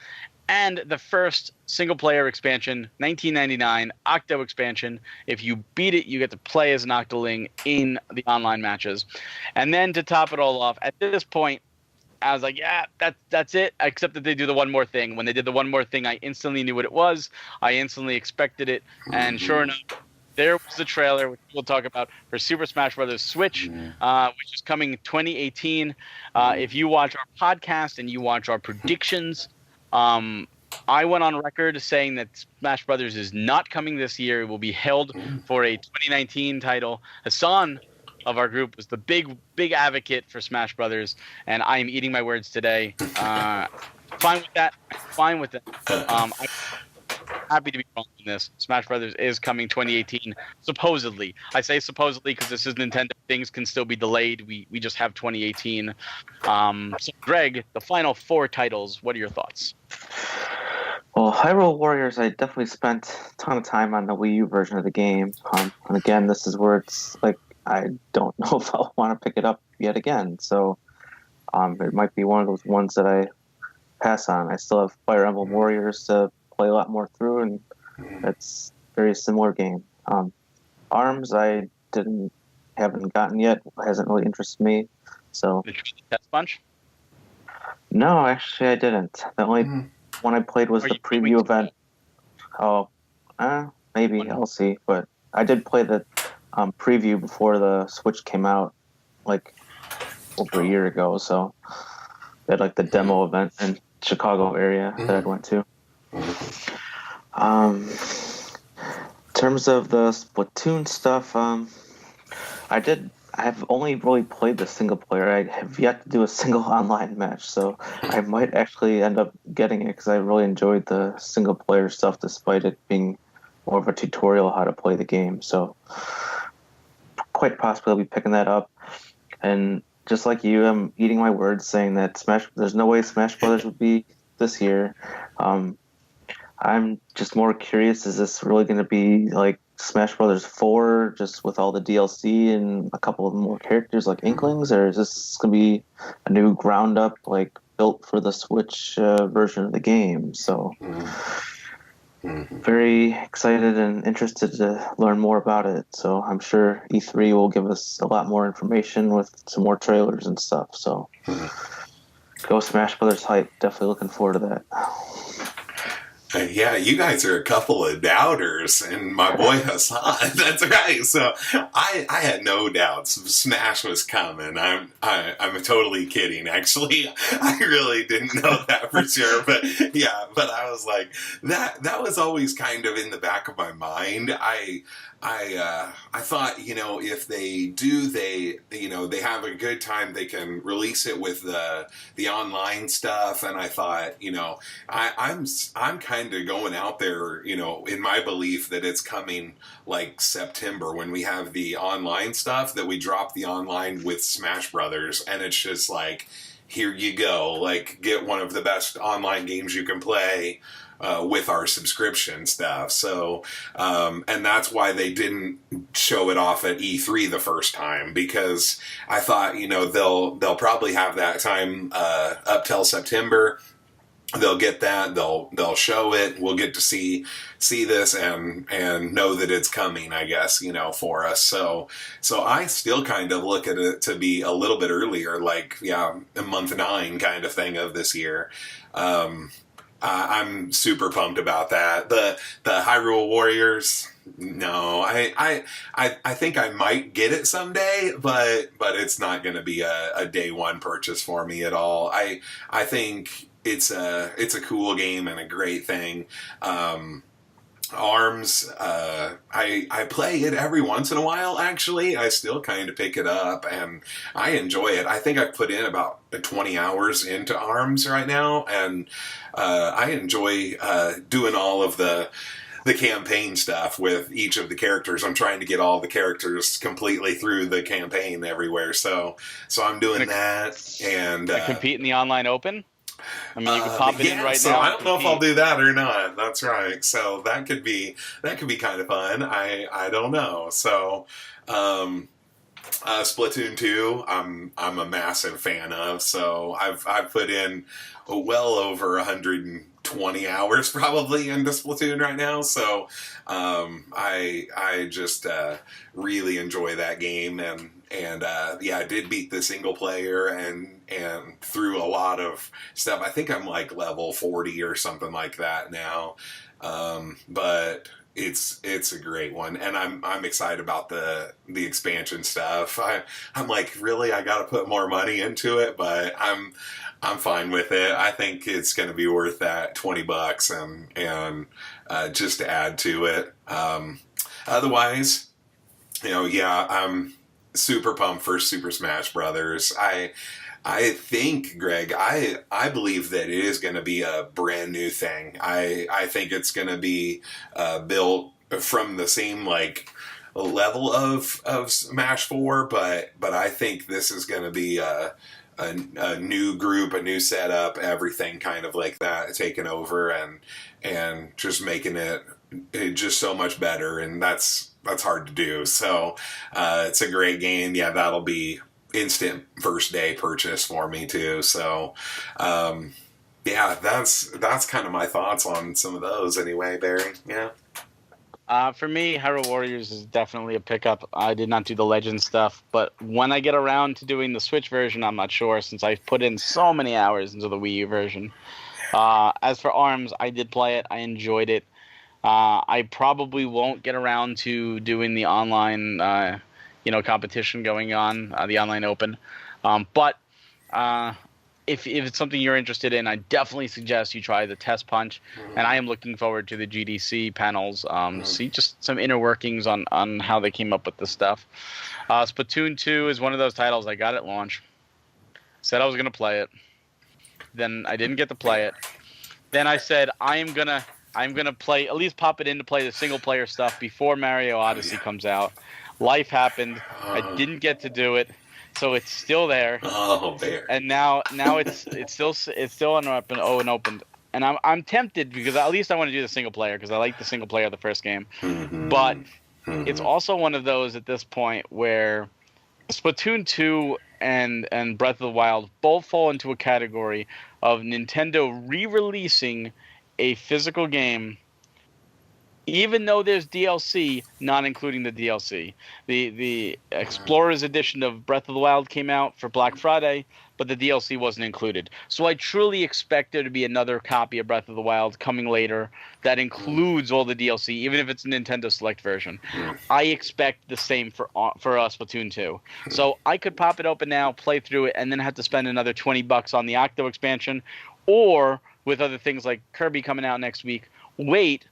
and the first single-player expansion, 1999 Octo expansion. If you beat it, you get to play as an Octoling in the online matches. And then to top it all off, at this point, I was like, yeah, that's it, except that they do the one more thing. When they did the one more thing, I instantly knew what it was. I instantly expected it. And sure enough, there was the trailer, which we'll talk about, for Super Smash Bros. Switch, which is coming 2018. If you watch our podcast and you watch our predictions, I went on record saying that Smash Brothers is not coming this year. It will be held for a 2019 title. Hassan of our group was the big advocate for Smash Brothers, and I am eating my words today. Fine with that. Fine with it. I'm happy to be wrong on this. Smash Brothers is coming 2018, supposedly. I say supposedly because this is Nintendo. Things can still be delayed. We just have 2018. So, Greg, the final 4 titles. What are your thoughts? Well, Hyrule Warriors, I definitely spent a ton of time on the Wii U version of the game. And again, this is where it's like, I don't know if I'll want to pick it up yet again. So it might be one of those ones that I pass on. I still have Fire Emblem Warriors to play a lot more through, and it's a very similar game. ARMS, I haven't gotten yet. It hasn't really interested me. So Did you get the Test Punch? no, actually, I didn't. The only one I played was the preview event. Oh, maybe I'll see. But I did play the preview before the Switch came out, like over a year ago. So they had like the demo event in Chicago area that I went to. In terms of the Splatoon stuff, I've only really played the single player. I have yet to do a single online match, so I might actually end up getting it because I really enjoyed the single player stuff, despite it being more of a tutorial how to play the game. So quite possibly I'll be picking that up. And just like you, I'm eating my words, saying that there's no way Smash Brothers would be this year. I'm just more curious, is this really going to be like Smash Brothers 4, just with all the DLC and a couple of more characters like Inklings, or is this going to be a new ground up, like built for the Switch version of the game? So very excited and interested to learn more about it. So I'm sure E3 will give us a lot more information with some more trailers and stuff. So go Smash Brothers hype. Definitely looking forward to that. Yeah, you guys are a couple of doubters, and my boy Hassan. That's right. So I had no doubts Smash was coming. I'm totally kidding. Actually, I really didn't know that for sure. But yeah, but I was like that was always kind of in the back of my mind. I thought, if they they have a good time, they can release it with the online stuff. And I thought, I'm kind of going out there, in my belief that it's coming like September when we have the online stuff, that we drop the online with Smash Brothers, and it's just like, here you go, like get one of the best online games you can play. With our subscription stuff. So, and that's why they didn't show it off at E3 the first time, because I thought, they'll probably have that time, up till September. They'll get that, they'll show it, we'll get to see this and know that it's coming, I guess, for us. So I still kind of look at it to be a little bit earlier, like, a month 9 kind of thing of this year. I'm super pumped about that. The Hyrule Warriors, no, I think I might get it someday, but it's not going to be a day one purchase for me at all. I think it's a cool game and a great thing. ARMS, I play it every once in a while, actually. I still kind of pick it up, and I enjoy it. I think I've put in about 20 hours into ARMS right now, and I enjoy doing all of the campaign stuff with each of the characters. I'm trying to get all the characters completely through the campaign everywhere, so I'm doing that. And compete in the online open? I mean, you can pop it in right so now. I don't know if I'll do that or not. That's right. So that could be kind of fun. I don't know. So Splatoon 2, I'm a massive fan of. So I've put in well over 120 hours probably into Splatoon right now. So I just really enjoy that game, and I did beat the single player and through a lot of stuff. I think I'm like level 40 or something like that now. But it's a great one, and I'm excited about the expansion stuff. I'm like, really, I got to put more money into it, but I'm fine with it. I think it's going to be worth that $20 and just to add to it. Otherwise, yeah, I'm super pumped for Super Smash Brothers. I think, Greg, I believe that it is going to be a brand new thing. I think it's going to be built from the same like level of Smash 4, but I think this is going to be a new group, a new setup, everything kind of like that taken over and just making it just so much better, and that's hard to do. So it's a great game. Yeah, that'll be instant first day purchase for me too. So yeah, that's kind of my thoughts on some of those anyway, Barry. Yeah. For me, Hyrule Warriors is definitely a pickup. I did not do the Legend stuff, but when I get around to doing the Switch version, I'm not sure, since I've put in so many hours into the Wii U version. As for ARMS, I did play it. I enjoyed it. I probably won't get around to doing the online competition going on, the online open. But if it's something you're interested in, I definitely suggest you try the Test Punch. And I am looking forward to the GDC panels. See just some inner workings on how they came up with this stuff. Splatoon 2 is one of those titles I got at launch. Said I was going to play it. Then I didn't get to play it. Then I said I'm gonna play, at least pop it in to play the single player stuff before Mario Odyssey comes out. Life happened. I didn't get to do it, so it's still there. Oh, there. And now it's still unopened. And I'm tempted because at least I want to do the single player because I like the single player of the first game. But it's also one of those at this point where Splatoon 2 and Breath of the Wild both fall into a category of Nintendo re-releasing a physical game, even though there's DLC, not including the DLC. The Explorer's edition of Breath of the Wild came out for Black Friday, but the DLC wasn't included. So I truly expect there to be another copy of Breath of the Wild coming later that includes all the DLC, even if it's a Nintendo Select version. I expect the same for Splatoon 2. So I could pop it open now, play through it, and then have to spend another $20 on the Octo expansion, or with other things like Kirby coming out next week, wait,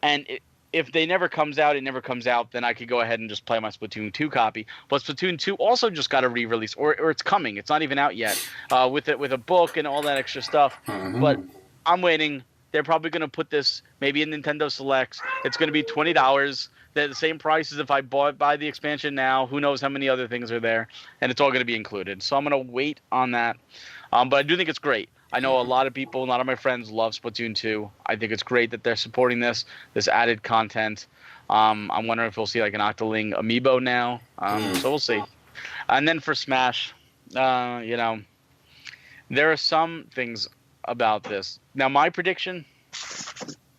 and if they never comes out, it never comes out, then I could go ahead and just play my Splatoon 2 copy. But Splatoon 2 also just got a re-release, or it's coming. It's not even out yet, with a book and all that extra stuff. But I'm waiting. They're probably going to put this maybe in Nintendo Selects. It's going to be $20. They're the same price as if I buy the expansion now. Who knows how many other things are there, and it's all going to be included. So I'm going to wait on that. But I do think it's great. I know a lot of people, a lot of my friends love Splatoon 2. I think it's great that they're supporting this added content. I'm wondering if we'll see like an Octoling amiibo now. So we'll see. And then for Smash, there are some things about this. Now, my prediction,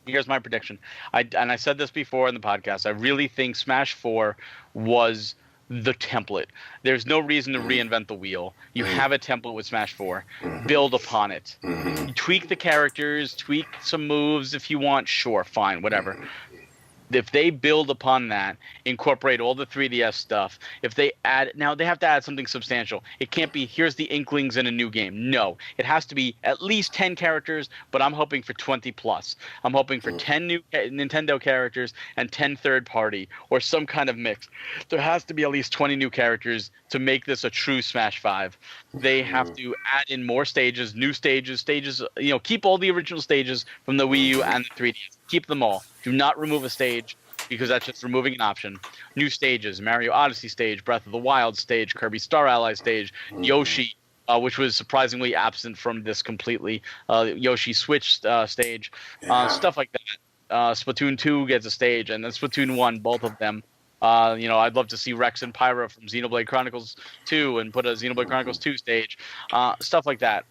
here's my prediction. I said this before in the podcast. I really think Smash 4 was the template. There's no reason to reinvent the wheel. You have a template with Smash 4. Build upon it. You tweak the characters, tweak some moves if you want. Sure, fine, whatever. If they build upon that, incorporate all the 3DS stuff, if they add, now they have to add something substantial. It can't be, here's the Inklings in a new game. No, it has to be at least 10 characters, but I'm hoping for 20 plus. I'm hoping for 10 new Nintendo characters and 10 third party, or some kind of mix. There has to be at least 20 new characters to make this a true Smash 5. They have to add in more stages, new stages, keep all the original stages from the Wii U and the 3DS. Keep them all. Do not remove a stage because that's just removing an option. New stages, Mario Odyssey stage, Breath of the Wild stage, Kirby Star Allies stage, Yoshi, which was surprisingly absent from this completely, Yoshi Switch stage, stuff like that. Splatoon 2 gets a stage, and then Splatoon 1, both of them. I'd love to see Rex and Pyra from Xenoblade Chronicles 2 and put a Xenoblade Chronicles 2 stage, stuff like that.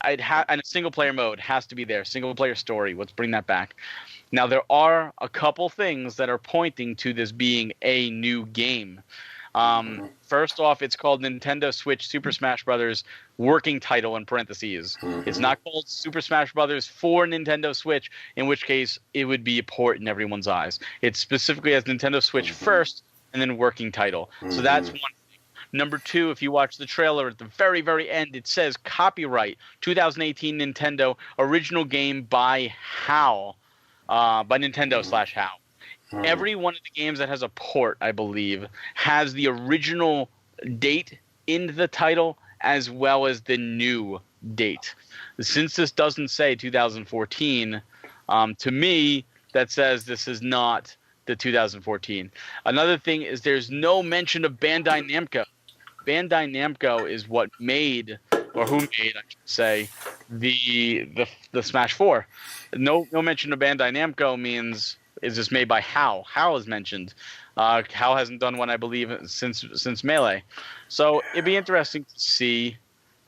And a single-player mode has to be there. Single-player story. Let's bring that back. Now, there are a couple things that are pointing to this being a new game. First off, it's called Nintendo Switch Super Smash Brothers working title in parentheses. It's not called Super Smash Brothers for Nintendo Switch, in which case it would be a port in everyone's eyes. It's specifically as Nintendo Switch first and then working title. So that's one. Number two, if you watch the trailer at the very, very end, it says copyright 2018 Nintendo original game by HAL, by Nintendo / HAL. Every one of the games that has a port, I believe, has the original date in the title as well as the new date. Since this doesn't say 2014, to me, that says this is not the 2014. Another thing is there's no mention of Bandai Namco. Bandai Namco is what made, or who made, I should say, the Smash 4. No mention of Bandai Namco means is this made by HAL? HAL is mentioned. HAL hasn't done one, I believe, since Melee. So it'd be interesting to see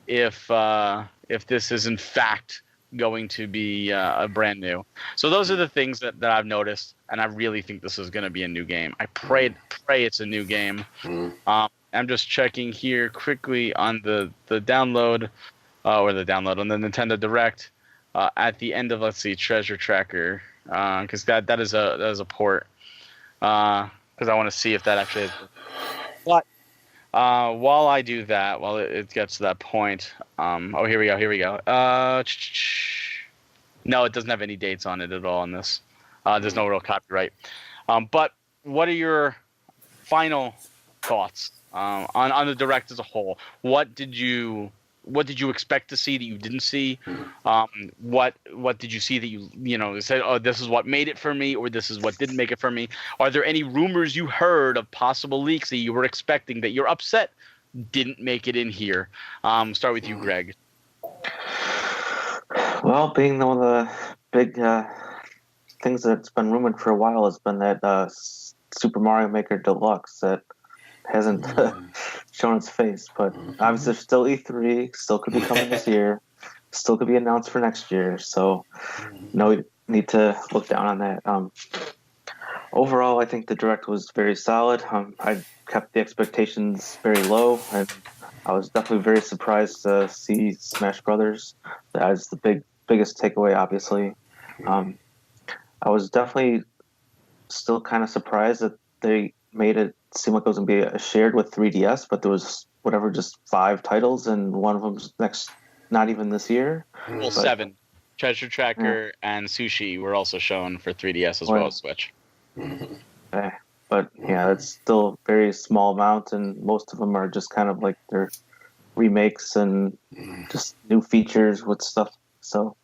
if this is in fact going to be a brand new. So those are the things that I've noticed, and I really think this is going to be a new game. I pray it's a new game. I'm just checking here quickly on the download, on the Nintendo Direct. At the end of, let's see, Treasure Tracker, because that is a port. Because I want to see if that actually is. But while I do that, while it gets to that point, here we go. No, it doesn't have any dates on it at all on this. There's no real copyright. But what are your final thoughts on the Direct as a whole? What did you expect to see that you didn't see? What did you see that you said, oh, this is what made it for me, or this is what didn't make it for me? Are there any rumors you heard of possible leaks that you were expecting that you're upset didn't make it in here? Start with you, Greg. Well, being one of the big things that's been rumored for a while has been that Super Mario Maker Deluxe that hasn't shown its face, but obviously there's still E3, still could be coming this year, still could be announced for next year, so no need to look down on that. Overall, I think the Direct was very solid. I kept the expectations very low, and I was definitely very surprised to see Smash Brothers as the biggest takeaway, obviously. I was definitely still kind of surprised that they made it seem like it was going to be shared with 3DS, but there was just 5 titles, and one of them's not even this year. Well, 7. Treasure Tracker and Sushi were also shown for 3DS as well as Switch. Okay. But yeah, it's still a very small amount, and most of them are just kind of like their remakes and just new features with stuff. So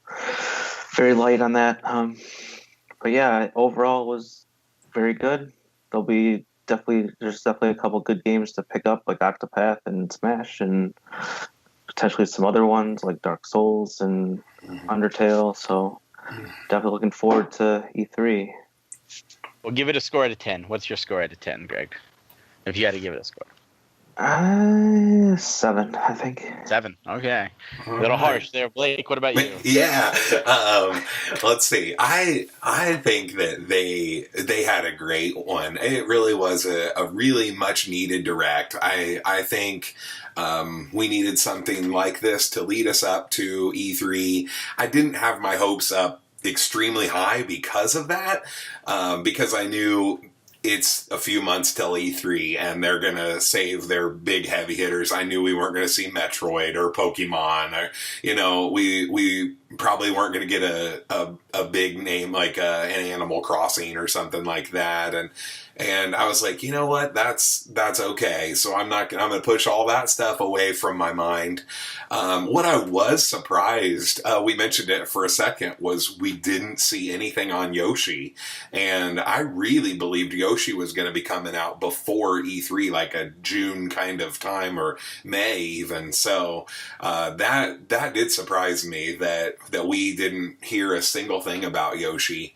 very light on that. But yeah, overall it was very good. There's definitely a couple good games to pick up, like Octopath and Smash, and potentially some other ones like Dark Souls and Undertale. So definitely looking forward to E3. Well, give it a score out of 10. What's your score out of 10, Greg? If you had to give it a score. 7, I think. 7. Okay. A little harsh there, Blake. What about you? Yeah. Let's see. I think that they had a great one. It really was a really much needed Direct. I think we needed something like this to lead us up to E3. I didn't have my hopes up extremely high because of that, because I knew it's a few months till E3 and they're going to save their big heavy hitters. I knew we weren't going to see Metroid or Pokemon, or, we probably weren't going to get a big name like an Animal Crossing or something like that. And I was like, you know what? That's okay. So I'm going to push all that stuff away from my mind. What I was surprised, we mentioned it for a second, was we didn't see anything on Yoshi. And I really believed Yoshi was going to be coming out before E3, like a June kind of time, or May even. So that did surprise me that we didn't hear a single thing about Yoshi.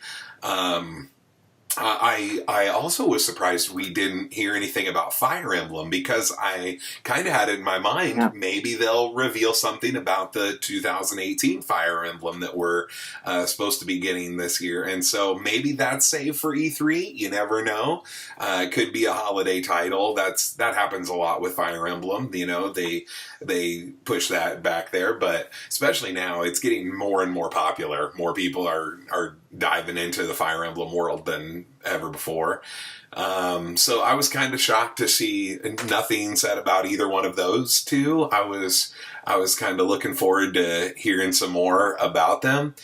I also was surprised we didn't hear anything about Fire Emblem, because I kind of had it in my mind, maybe they'll reveal something about the 2018 Fire Emblem that we're supposed to be getting this year. And so maybe that's saved for E3. You never know. It could be a holiday title. That happens a lot with Fire Emblem. You know, they push that back there, but especially now it's getting more and more popular. More people are diving into the Fire Emblem world than ever before. So I was kind of shocked to see nothing said about either one of those two. I was kind of looking forward to hearing some more about them.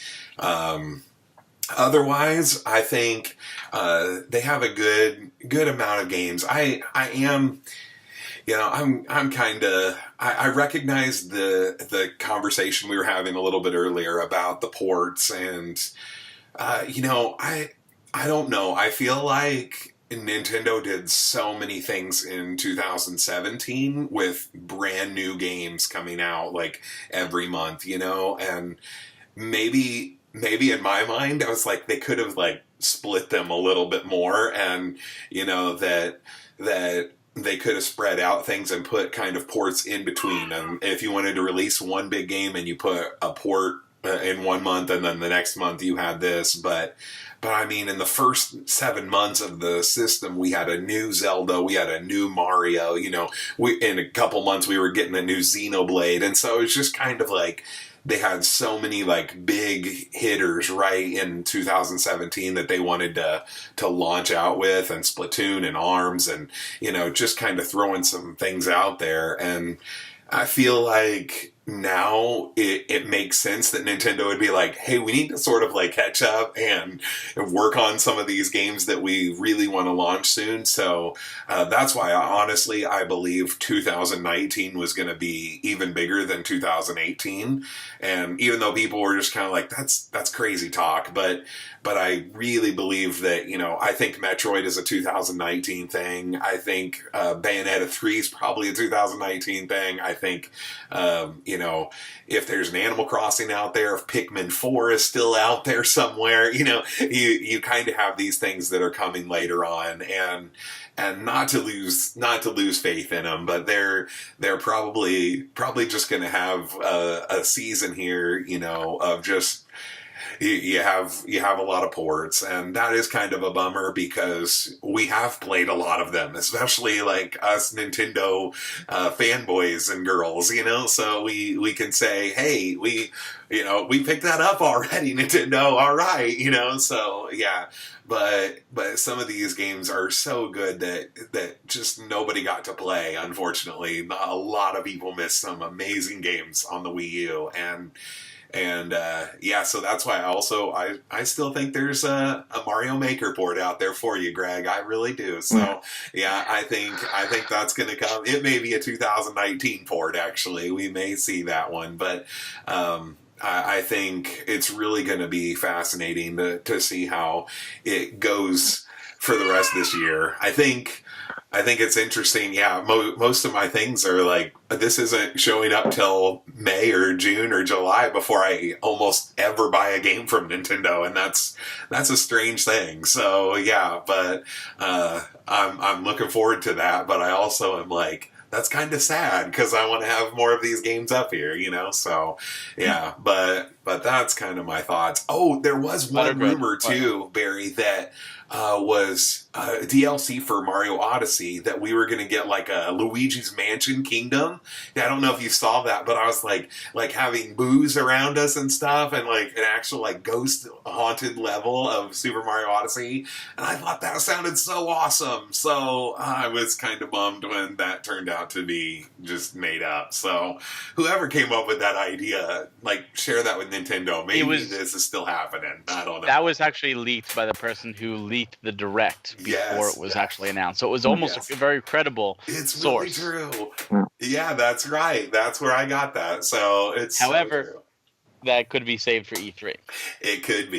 Otherwise, I think they have a good amount of games. I am, you know, I'm kind of, I recognize the conversation we were having a little bit earlier about the ports, and you know, I don't know. I feel like Nintendo did so many things in 2017 with brand new games coming out like every month, you know, and maybe in my mind I was like, they could have like split them a little bit more, and you know, that they could have spread out things and put kind of ports in between. And if you wanted to release one big game and you put a port in 1 month, and then the next month you had this, but I mean, in the first 7 months of the system, we had a new Zelda, we had a new Mario, you know, in a couple months we were getting a new Xenoblade, and so it's just kind of like they had so many like big hitters right in 2017 that they wanted to launch out with, and Splatoon and ARMS, and you know, just kind of throwing some things out there. And I feel like now it makes sense that Nintendo would be like, hey, we need to sort of like catch up and work on some of these games that we really want to launch soon. So that's why I believe 2019 was going to be even bigger than 2018. And even though people were just kind of like, that's crazy talk, but I really believe that, you know, I think Metroid is a 2019 thing. I think Bayonetta 3 is probably a 2019 thing. I think, you know, if there's an Animal Crossing out there, if Pikmin 4 is still out there somewhere, you know, you kind of have these things that are coming later on, and not to lose faith in them, but they're probably just going to have a season here, you know, of just, you have a lot of ports, and that is kind of a bummer because we have played a lot of them, especially like us Nintendo fanboys and girls, you know, so we can say, hey, we picked that up already, Nintendo, all right, you know, so yeah. But some of these games are so good that just nobody got to play, unfortunately. A lot of people missed some amazing games on the Wii U, and yeah, so that's why I still think there's a Mario Maker port out there for you, Greg. I really do. So yeah, I think that's going to come. It may be a 2019 port, actually. We may see that one, but I think it's really going to be fascinating to see how it goes for the rest of this year. I think it's interesting. Yeah, most of my things are like, this isn't showing up till May or June or July before I almost ever buy a game from Nintendo, and that's a strange thing. So yeah, but I'm looking forward to that. But I also am like, that's kind of sad because I want to have more of these games up here, you know? So, yeah, but that's kind of my thoughts. Oh, there was one rumor too, Barry, that was DLC for Mario Odyssey, that we were going to get like a Luigi's Mansion Kingdom. Yeah, I don't know if you saw that, but I was like having booze around us and stuff, and like an actual like ghost haunted level of Super Mario Odyssey. And I thought that sounded so awesome. So I was kind of bummed when that turned out to be just made up. So whoever came up with that idea, like, share that with Nintendo. Maybe this is still happening. I don't know. That was actually leaked by the person who leaked the direct before it was actually announced. So it was almost a very credible source. It's really true. Yeah, that's right. That's where I got that. So it's however, so true. That could be saved for E3. It could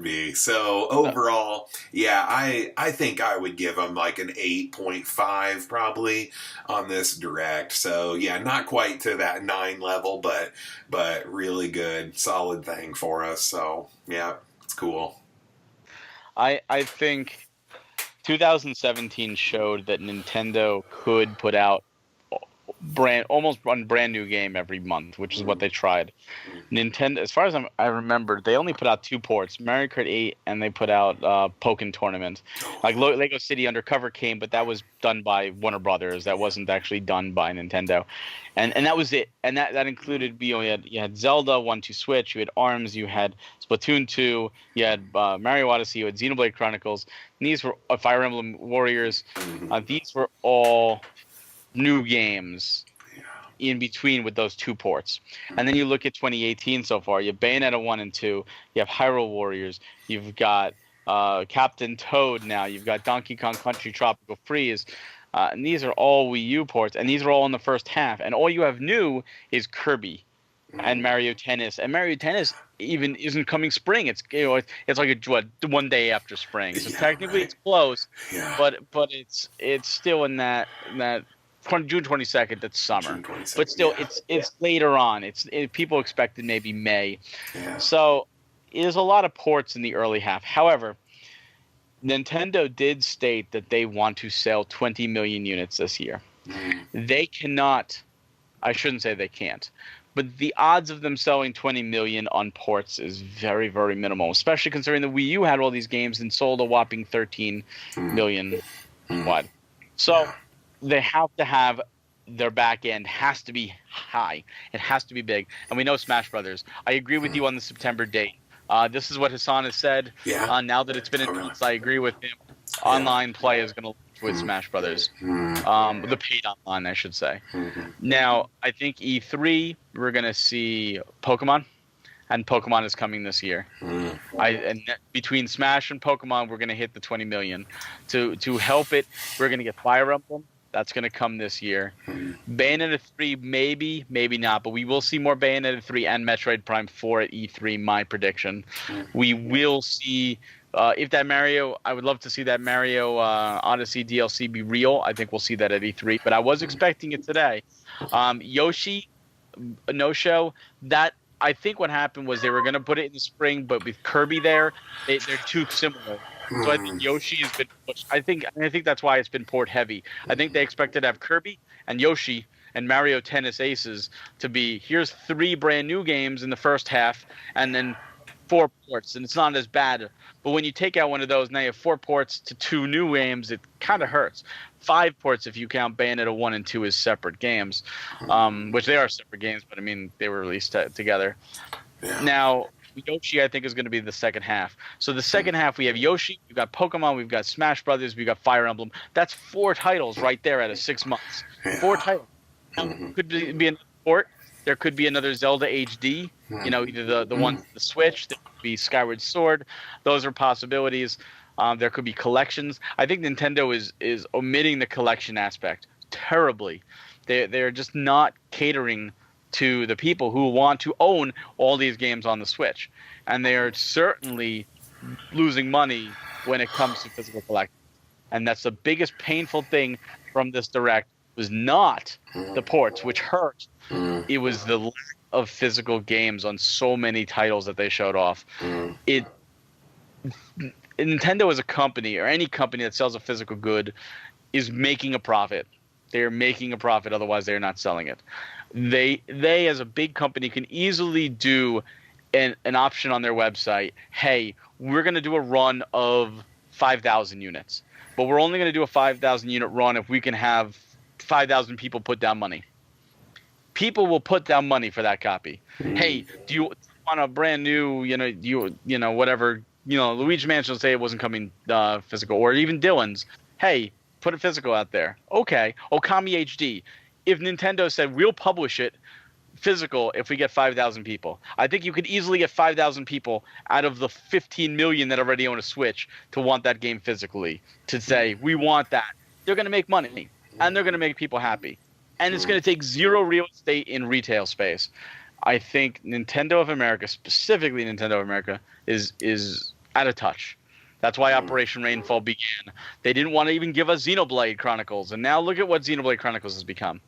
be. So overall, yeah, I think I would give them like an 8.5 probably on this direct. So yeah, not quite to that 9 level, but really good, solid thing for us. So yeah, it's cool. I think 2017 showed that Nintendo could put out almost one brand new game every month, which is what they tried. Nintendo, as far as I remember, they only put out 2 ports, Mario Kart 8, and they put out Pokken Tournament. Like Lego City Undercover came, but that was done by Warner Brothers. That wasn't actually done by Nintendo, and that was it. And that included you had Zelda 1 to Switch, you had ARMS, you had Splatoon 2, you had Mario Odyssey, you had Xenoblade Chronicles. And these were Fire Emblem Warriors. These were all new games in between with those 2 ports. And then you look at 2018 so far, you have Bayonetta 1 and 2, you have Hyrule Warriors, you've got Captain Toad now, you've got Donkey Kong Country Tropical Freeze, and these are all Wii U ports, and these are all in the first half. And all you have new is Kirby and Mario Tennis. And Mario Tennis even isn't coming spring. It's it's like one day after spring. So technically it's close, but it's still in that June 22nd, that's summer. 22nd, but still, it's later on. People expected maybe May. Yeah. So there's a lot of ports in the early half. However, Nintendo did state that they want to sell 20 million units this year. They cannot. I shouldn't say they can't. But the odds of them selling 20 million on ports is very, very minimal, especially considering the Wii U had all these games and sold a whopping 13 million wide. So they have to have their back end has to be high. It has to be big. And we know Smash Brothers. I agree with you on the September date. This is what Hassan has said. Yeah. Now that it's been announced, I agree with him. Online play is going to with Smash Brothers. The paid online, I should say. Now, I think E3, we're going to see Pokemon. And Pokemon is coming this year. Between Smash and Pokemon, we're going to hit the 20 million. To help it, we're going to get Fire Emblem. That's going to come this year. Bayonetta 3, maybe, maybe not. But we will see more Bayonetta 3 and Metroid Prime 4 at E3, my prediction. We will see, if that Mario, I would love to see that Mario Odyssey DLC be real. I think we'll see that at E3. But I was expecting it today. Yoshi, no show. That, I think what happened was they were going to put it in the spring, but with Kirby there, they're too similar. So I think Yoshi has been pushed. I think that's why it's been port heavy. I think they expected to have Kirby and Yoshi and Mario Tennis Aces to be, here's 3 brand new games in the first half and then 4 ports, and it's not as bad. But when you take out one of those, now you have 4 ports to 2 new games, it kind of hurts. 5 ports if you count Bayonetta 1 and 2 as separate games, which they are separate games, but I mean, they were released together. Yeah. Now, Yoshi, I think, is going to be the second half. So the second half, we have Yoshi, we've got Pokemon, we've got Smash Brothers, we've got Fire Emblem. That's 4 titles right there out of 6 months. 4 titles. Now, could be another port. There could be another Zelda HD. Either the one the Switch. There could be Skyward Sword. Those are possibilities. There could be collections. I think Nintendo is omitting the collection aspect terribly. They're just not catering to the people who want to own all these games on the Switch. And they are certainly losing money when it comes to physical collecting. And that's the biggest painful thing from this Direct, was not the ports, which hurt. It was the lack of physical games on so many titles that they showed off. Nintendo as a company, or any company that sells a physical good, is making a profit. They're making a profit, otherwise they're not selling it. They as a big company can easily do an option on their website. Hey, we're going to do a run of 5,000 units, but we're only going to do a 5,000 unit run if we can have 5,000 people put down money. People will put down money for that copy. Hey, do you want a brand new, whatever, Luigi Mansion will say it wasn't coming physical, or even Dylan's. Hey, put a physical out there. Okay. Okami HD. If Nintendo said we'll publish it physical if we get 5,000 people, I think you could easily get 5,000 people out of the 15 million that already own a Switch to want that game physically, to say we want that. They're going to make money, and they're going to make people happy, and it's going to take 0 real estate in retail space. I think Nintendo of America, specifically Nintendo of America, is out of touch. That's why Operation Rainfall began. They didn't want to even give us Xenoblade Chronicles, and now look at what Xenoblade Chronicles has become.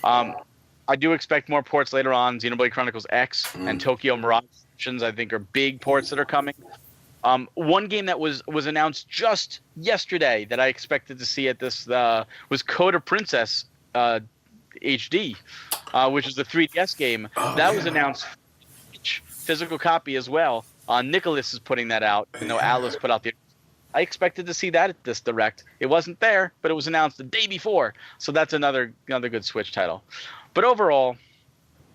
I do expect more ports later on. Xenoblade Chronicles X and Tokyo Mirage, I think, are big ports that are coming. One game that was announced just yesterday that I expected to see at this was Coda Princess HD, which is the 3DS game. That was announced physical copy as well. Nicholas is putting that out, even though Alice put out the. I expected to see that at this Direct. It wasn't there, but it was announced the day before. So that's another good Switch title. But overall,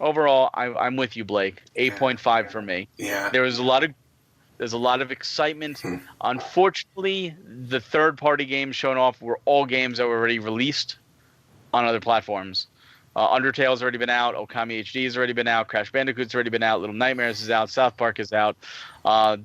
I'm with you, Blake. 8.5 for me. Yeah. There's a lot of excitement. Unfortunately, the third-party games shown off were all games that were already released on other platforms. Undertale's already been out. Okami HD has already been out. Crash Bandicoot's already been out. Little Nightmares is out. South Park is out.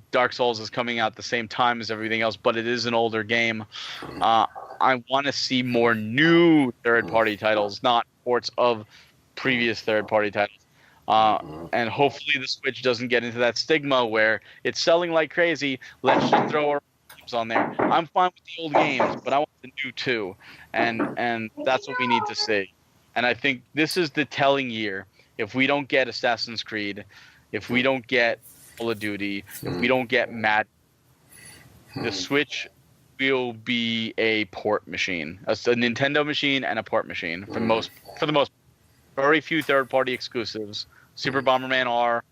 Dark Souls is coming out at the same time as everything else, but it is an older game. I want to see more new third-party titles, not ports of previous third-party titles. And hopefully the Switch doesn't get into that stigma where it's selling like crazy. Let's just throw our games on there. I'm fine with the old games, but I want the new too. And that's what we need to see. And I think this is the telling year. If we don't get Assassin's Creed, if we don't get Call of Duty, if we don't get Madden, the Switch will be a port machine, a Nintendo machine and a port machine for the most. Very few third-party exclusives. Super Bomberman R.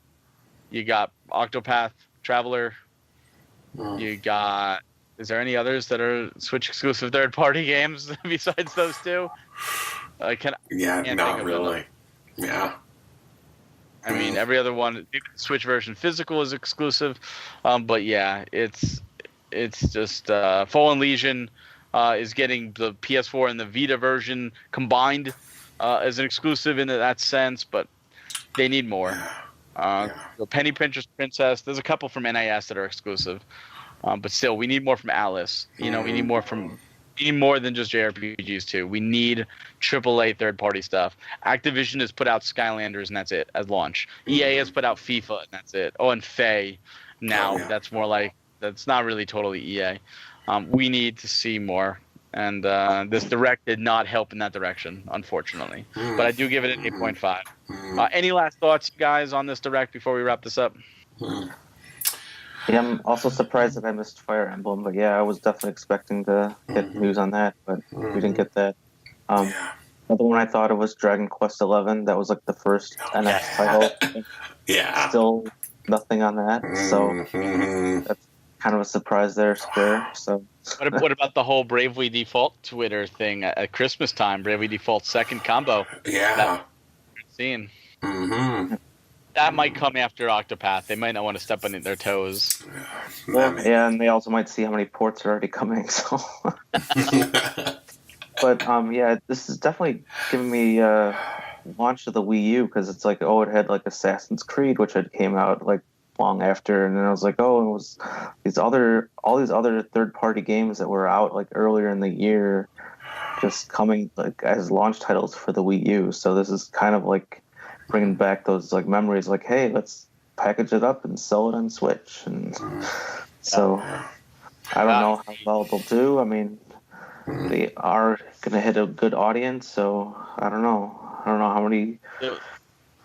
You got Octopath Traveler. You got. Is there any others that are Switch exclusive third-party games besides those two? Can't not really. Yeah. I mean, every other one, the Switch version physical is exclusive, but yeah, it's just Fallen Legion is getting the PS4 and the Vita version combined as an exclusive in that sense, but they need more. The Penny Princess, there's a couple from NIS that are exclusive, but still, we need more from Alice. We need more from. We need more than just JRPGs too. We need AAA third-party stuff. Activision has put out Skylanders and that's it as launch. EA has put out FIFA and that's it. Oh, and Faye. Now that's more like that's not really totally EA. We need to see more, and this Direct did not help in that direction, unfortunately. But I do give it an 8.5. Any last thoughts, guys, on this Direct before we wrap this up? Yeah, I'm also surprised that I missed Fire Emblem, but yeah, I was definitely expecting to get news on that, but we didn't get that. Another one I thought of was Dragon Quest XI. That was like the first NX title. Yeah. Still nothing on that, so that's kind of a surprise there, Square. So. What about the whole Bravely Default Twitter thing at Christmas time? Bravely Default second combo. Yeah. Scene. That might come after Octopath. They might not want to step on their toes. Well, yeah, and they also might see how many ports are already coming. So, but yeah, this is definitely giving me launch of the Wii U because it's like, oh, it had like Assassin's Creed, which had came out like long after, and then I was like, oh, it was all these other third-party games that were out like earlier in the year, just coming like as launch titles for the Wii U. So this is kind of like bringing back those like memories, like, hey, let's package it up and sell it on Switch. And so I don't know how well they'll do. I mean, they are going to hit a good audience, so I don't know. I don't know how many.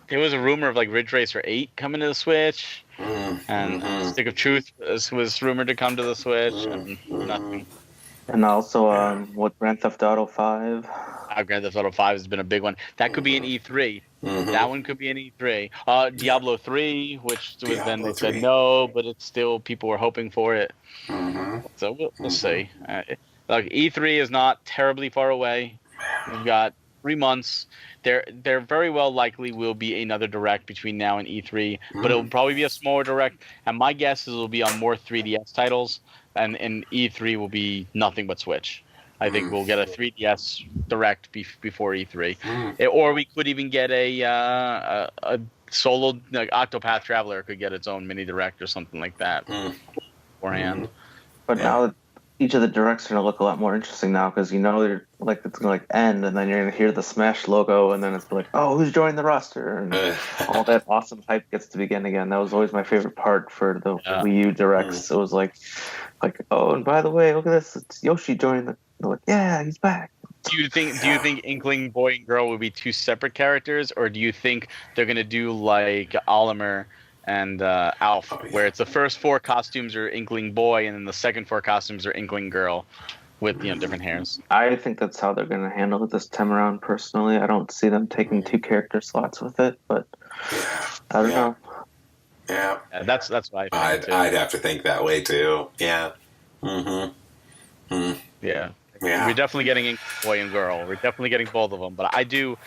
There was a rumor of like Ridge Racer 8 coming to the Switch, and Stick of Truth was rumored to come to the Switch, and nothing. And also, what Grand Theft Auto 5? Grand Theft Auto 5 has been a big one. That could be an E3. That one could be an E3. Diablo 3, which was then they said no, but it's still people were hoping for it. So we'll see. Like E3 is not terribly far away. We've got 3 months. There very well likely will be another Direct between now and E3, but it will probably be a smaller Direct. And my guess is it will be on more 3DS titles, and E3 will be nothing but Switch. I think we'll get a 3DS Direct before E3, or we could even get a solo like Octopath Traveler could get its own mini Direct or something like that beforehand. But now each of the Directs are going to look a lot more interesting now because they're like it's going to like end, and then you're going to hear the Smash logo, and then it's like, oh, who's joined the roster, and all that awesome hype gets to begin again. That was always my favorite part for the Wii U Directs. It was like, oh, and by the way, look at this, it's Yoshi joined the. They're like, yeah, he's back. Do you think Inkling Boy and Girl will be two separate characters, or do you think they're gonna do like Olimar and Alf, Oh, yeah. where it's the first 4 costumes are Inkling boy, and then the second 4 costumes are Inkling girl, with different hairs. I think that's how they're going to handle it this time around. Personally, I don't see them taking 2 character slots with it, but Yeah. I don't know. Yeah. That's what I think too. I'd have to think that way too. Yeah. Mm-hmm. Yeah. Yeah. We're definitely getting Inkling boy and girl. We're definitely getting both of them. But I do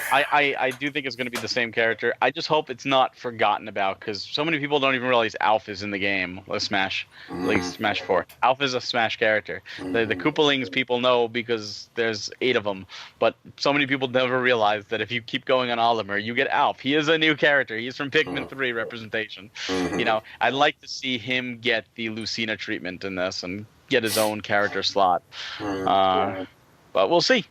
think it's going to be the same character. I just hope it's not forgotten about, because so many people don't even realize Alf is in the game. Smash 4. Alf is a Smash character. The Koopalings people know because there's 8 of them. But so many people never realize that if you keep going on Olimar, you get Alf. He is a new character. He's from Pikmin 3 representation. You know, I'd like to see him get the Lucina treatment in this and get his own character slot. But we'll see.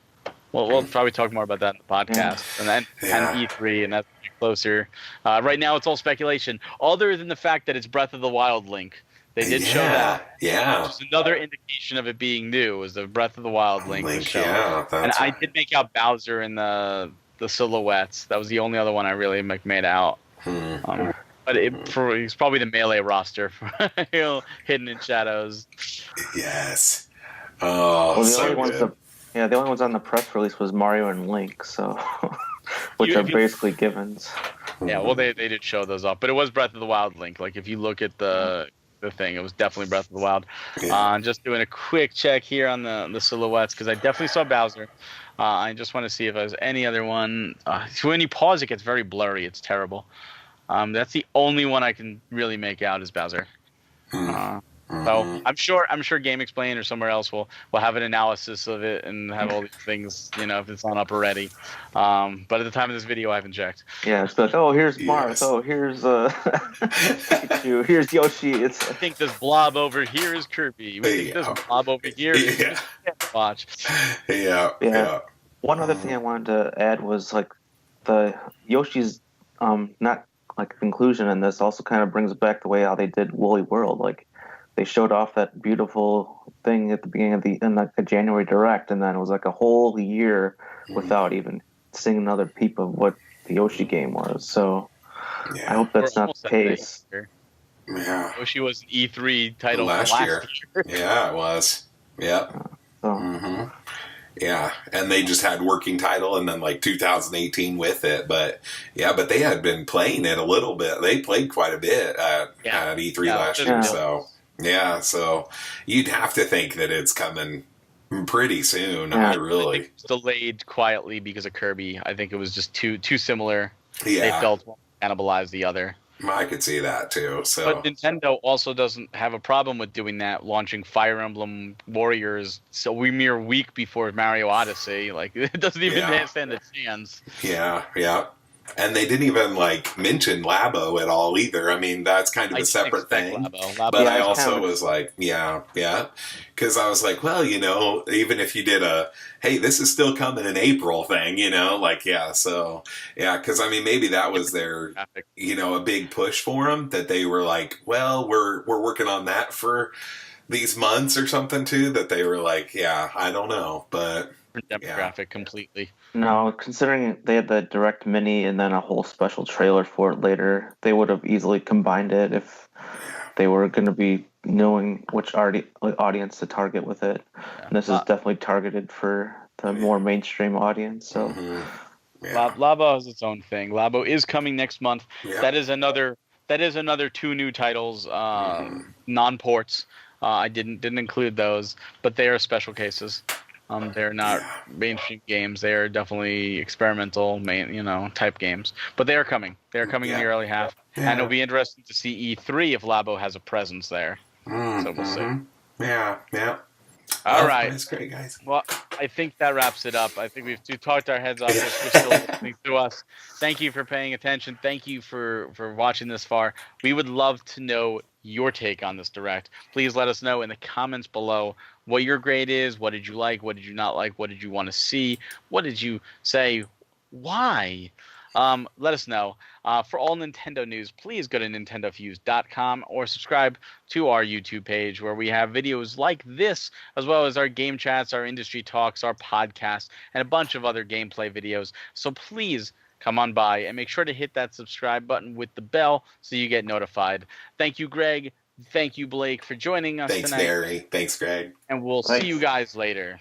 We'll probably talk more about that in the podcast, and E3, and that's closer. Right now, it's all speculation, other than the fact that it's Breath of the Wild link. They did show that. Yeah. Which is another indication of it being new. Was the Breath of the Wild link was shown. Yeah, and I did make out Bowser in the silhouettes. That was the only other one I really made out. But he's probably the Melee roster, hidden in shadows. Yes. Oh, Well, so good. the only ones on the press release was Mario and Link, so which are basically givens. Yeah, well, they did show those off, but it was Breath of the Wild link. Like, if you look at the thing, it was definitely Breath of the Wild. Just doing a quick check here on the silhouettes, because I definitely saw Bowser. I just want to see if there's any other one. When you pause, it gets very blurry. It's terrible. That's the only one I can really make out is Bowser. So I'm sure Game Explain or somewhere else will have an analysis of it and have all these things, if it's not up already. But at the time of this video, I haven't checked. Yeah, it's like, oh, here's Mars. Oh, here's Pikachu. Here's Yoshi. I think this blob over here is Kirby. We think this blob over here is Watch. Yeah. One other thing I wanted to add was like the Yoshi's not like a conclusion in this also kind of brings back the way how they did Woolly World. Like, they showed off that beautiful thing at the beginning of the January Direct, and then it was like a whole year without even seeing another peep of what the Yoshi game was. So I hope that's not the case. Yeah. Yoshi was an E3 title last year. Yeah, it was. Yep. Yeah, and they just had working title and then like 2018 with it, but they had been playing it a little bit. They played quite a bit at E3 last year, so you'd have to think that it's coming pretty soon. I think it was delayed quietly because of Kirby. I think it was just too similar. Yeah. They felt one cannibalized the other. I could see that too. So, but Nintendo also doesn't have a problem with doing that, launching Fire Emblem Warriors a mere week before Mario Odyssey. Like, it doesn't even stand a chance. Yeah. And they didn't even mention Labo at all either. I mean, that's kind of a separate thing. Labo. But I also was like, because I was like, well, even if you did hey, this is still coming in April thing, so because I mean, maybe that was their, a big push for them, that they were like, well, we're working on that for these months or something too, that they were like, I don't know, but. Demographic completely. No, considering they had the Direct Mini and then a whole special trailer for it later, they would have easily combined it if they were going to be knowing which audience to target with it. And this is definitely targeted for the more mainstream audience. So Labo has its own thing. Labo is coming next month. That is another 2 new titles, non-ports. I didn't include those, but they are special cases. They're not mainstream games. They are definitely experimental, type games. But they are coming. They are coming in the early half, and it'll be interesting to see E3 if Labo has a presence there. So we'll see. Yeah. All right. That's great, guys. Well, I think that wraps it up. I think we've talked our heads off. You're still listening to us. Thank you for paying attention. Thank you for watching this far. We would love to know your take on this Direct. Please let us know in the comments below what your grade is. What did you like? What did you not like? What did you want to see? What did you say? Why? Let us know. For all Nintendo news, please go to NintendoFuse.com or subscribe to our YouTube page, where we have videos like this, as well as our game chats, our industry talks, our podcasts, and a bunch of other gameplay videos. So please come on by and make sure to hit that subscribe button with the bell so you get notified. Thank you, Greg. Thank you, Blake, for joining us Thanks, tonight. Barry. Thanks, Greg. And we'll see you guys later.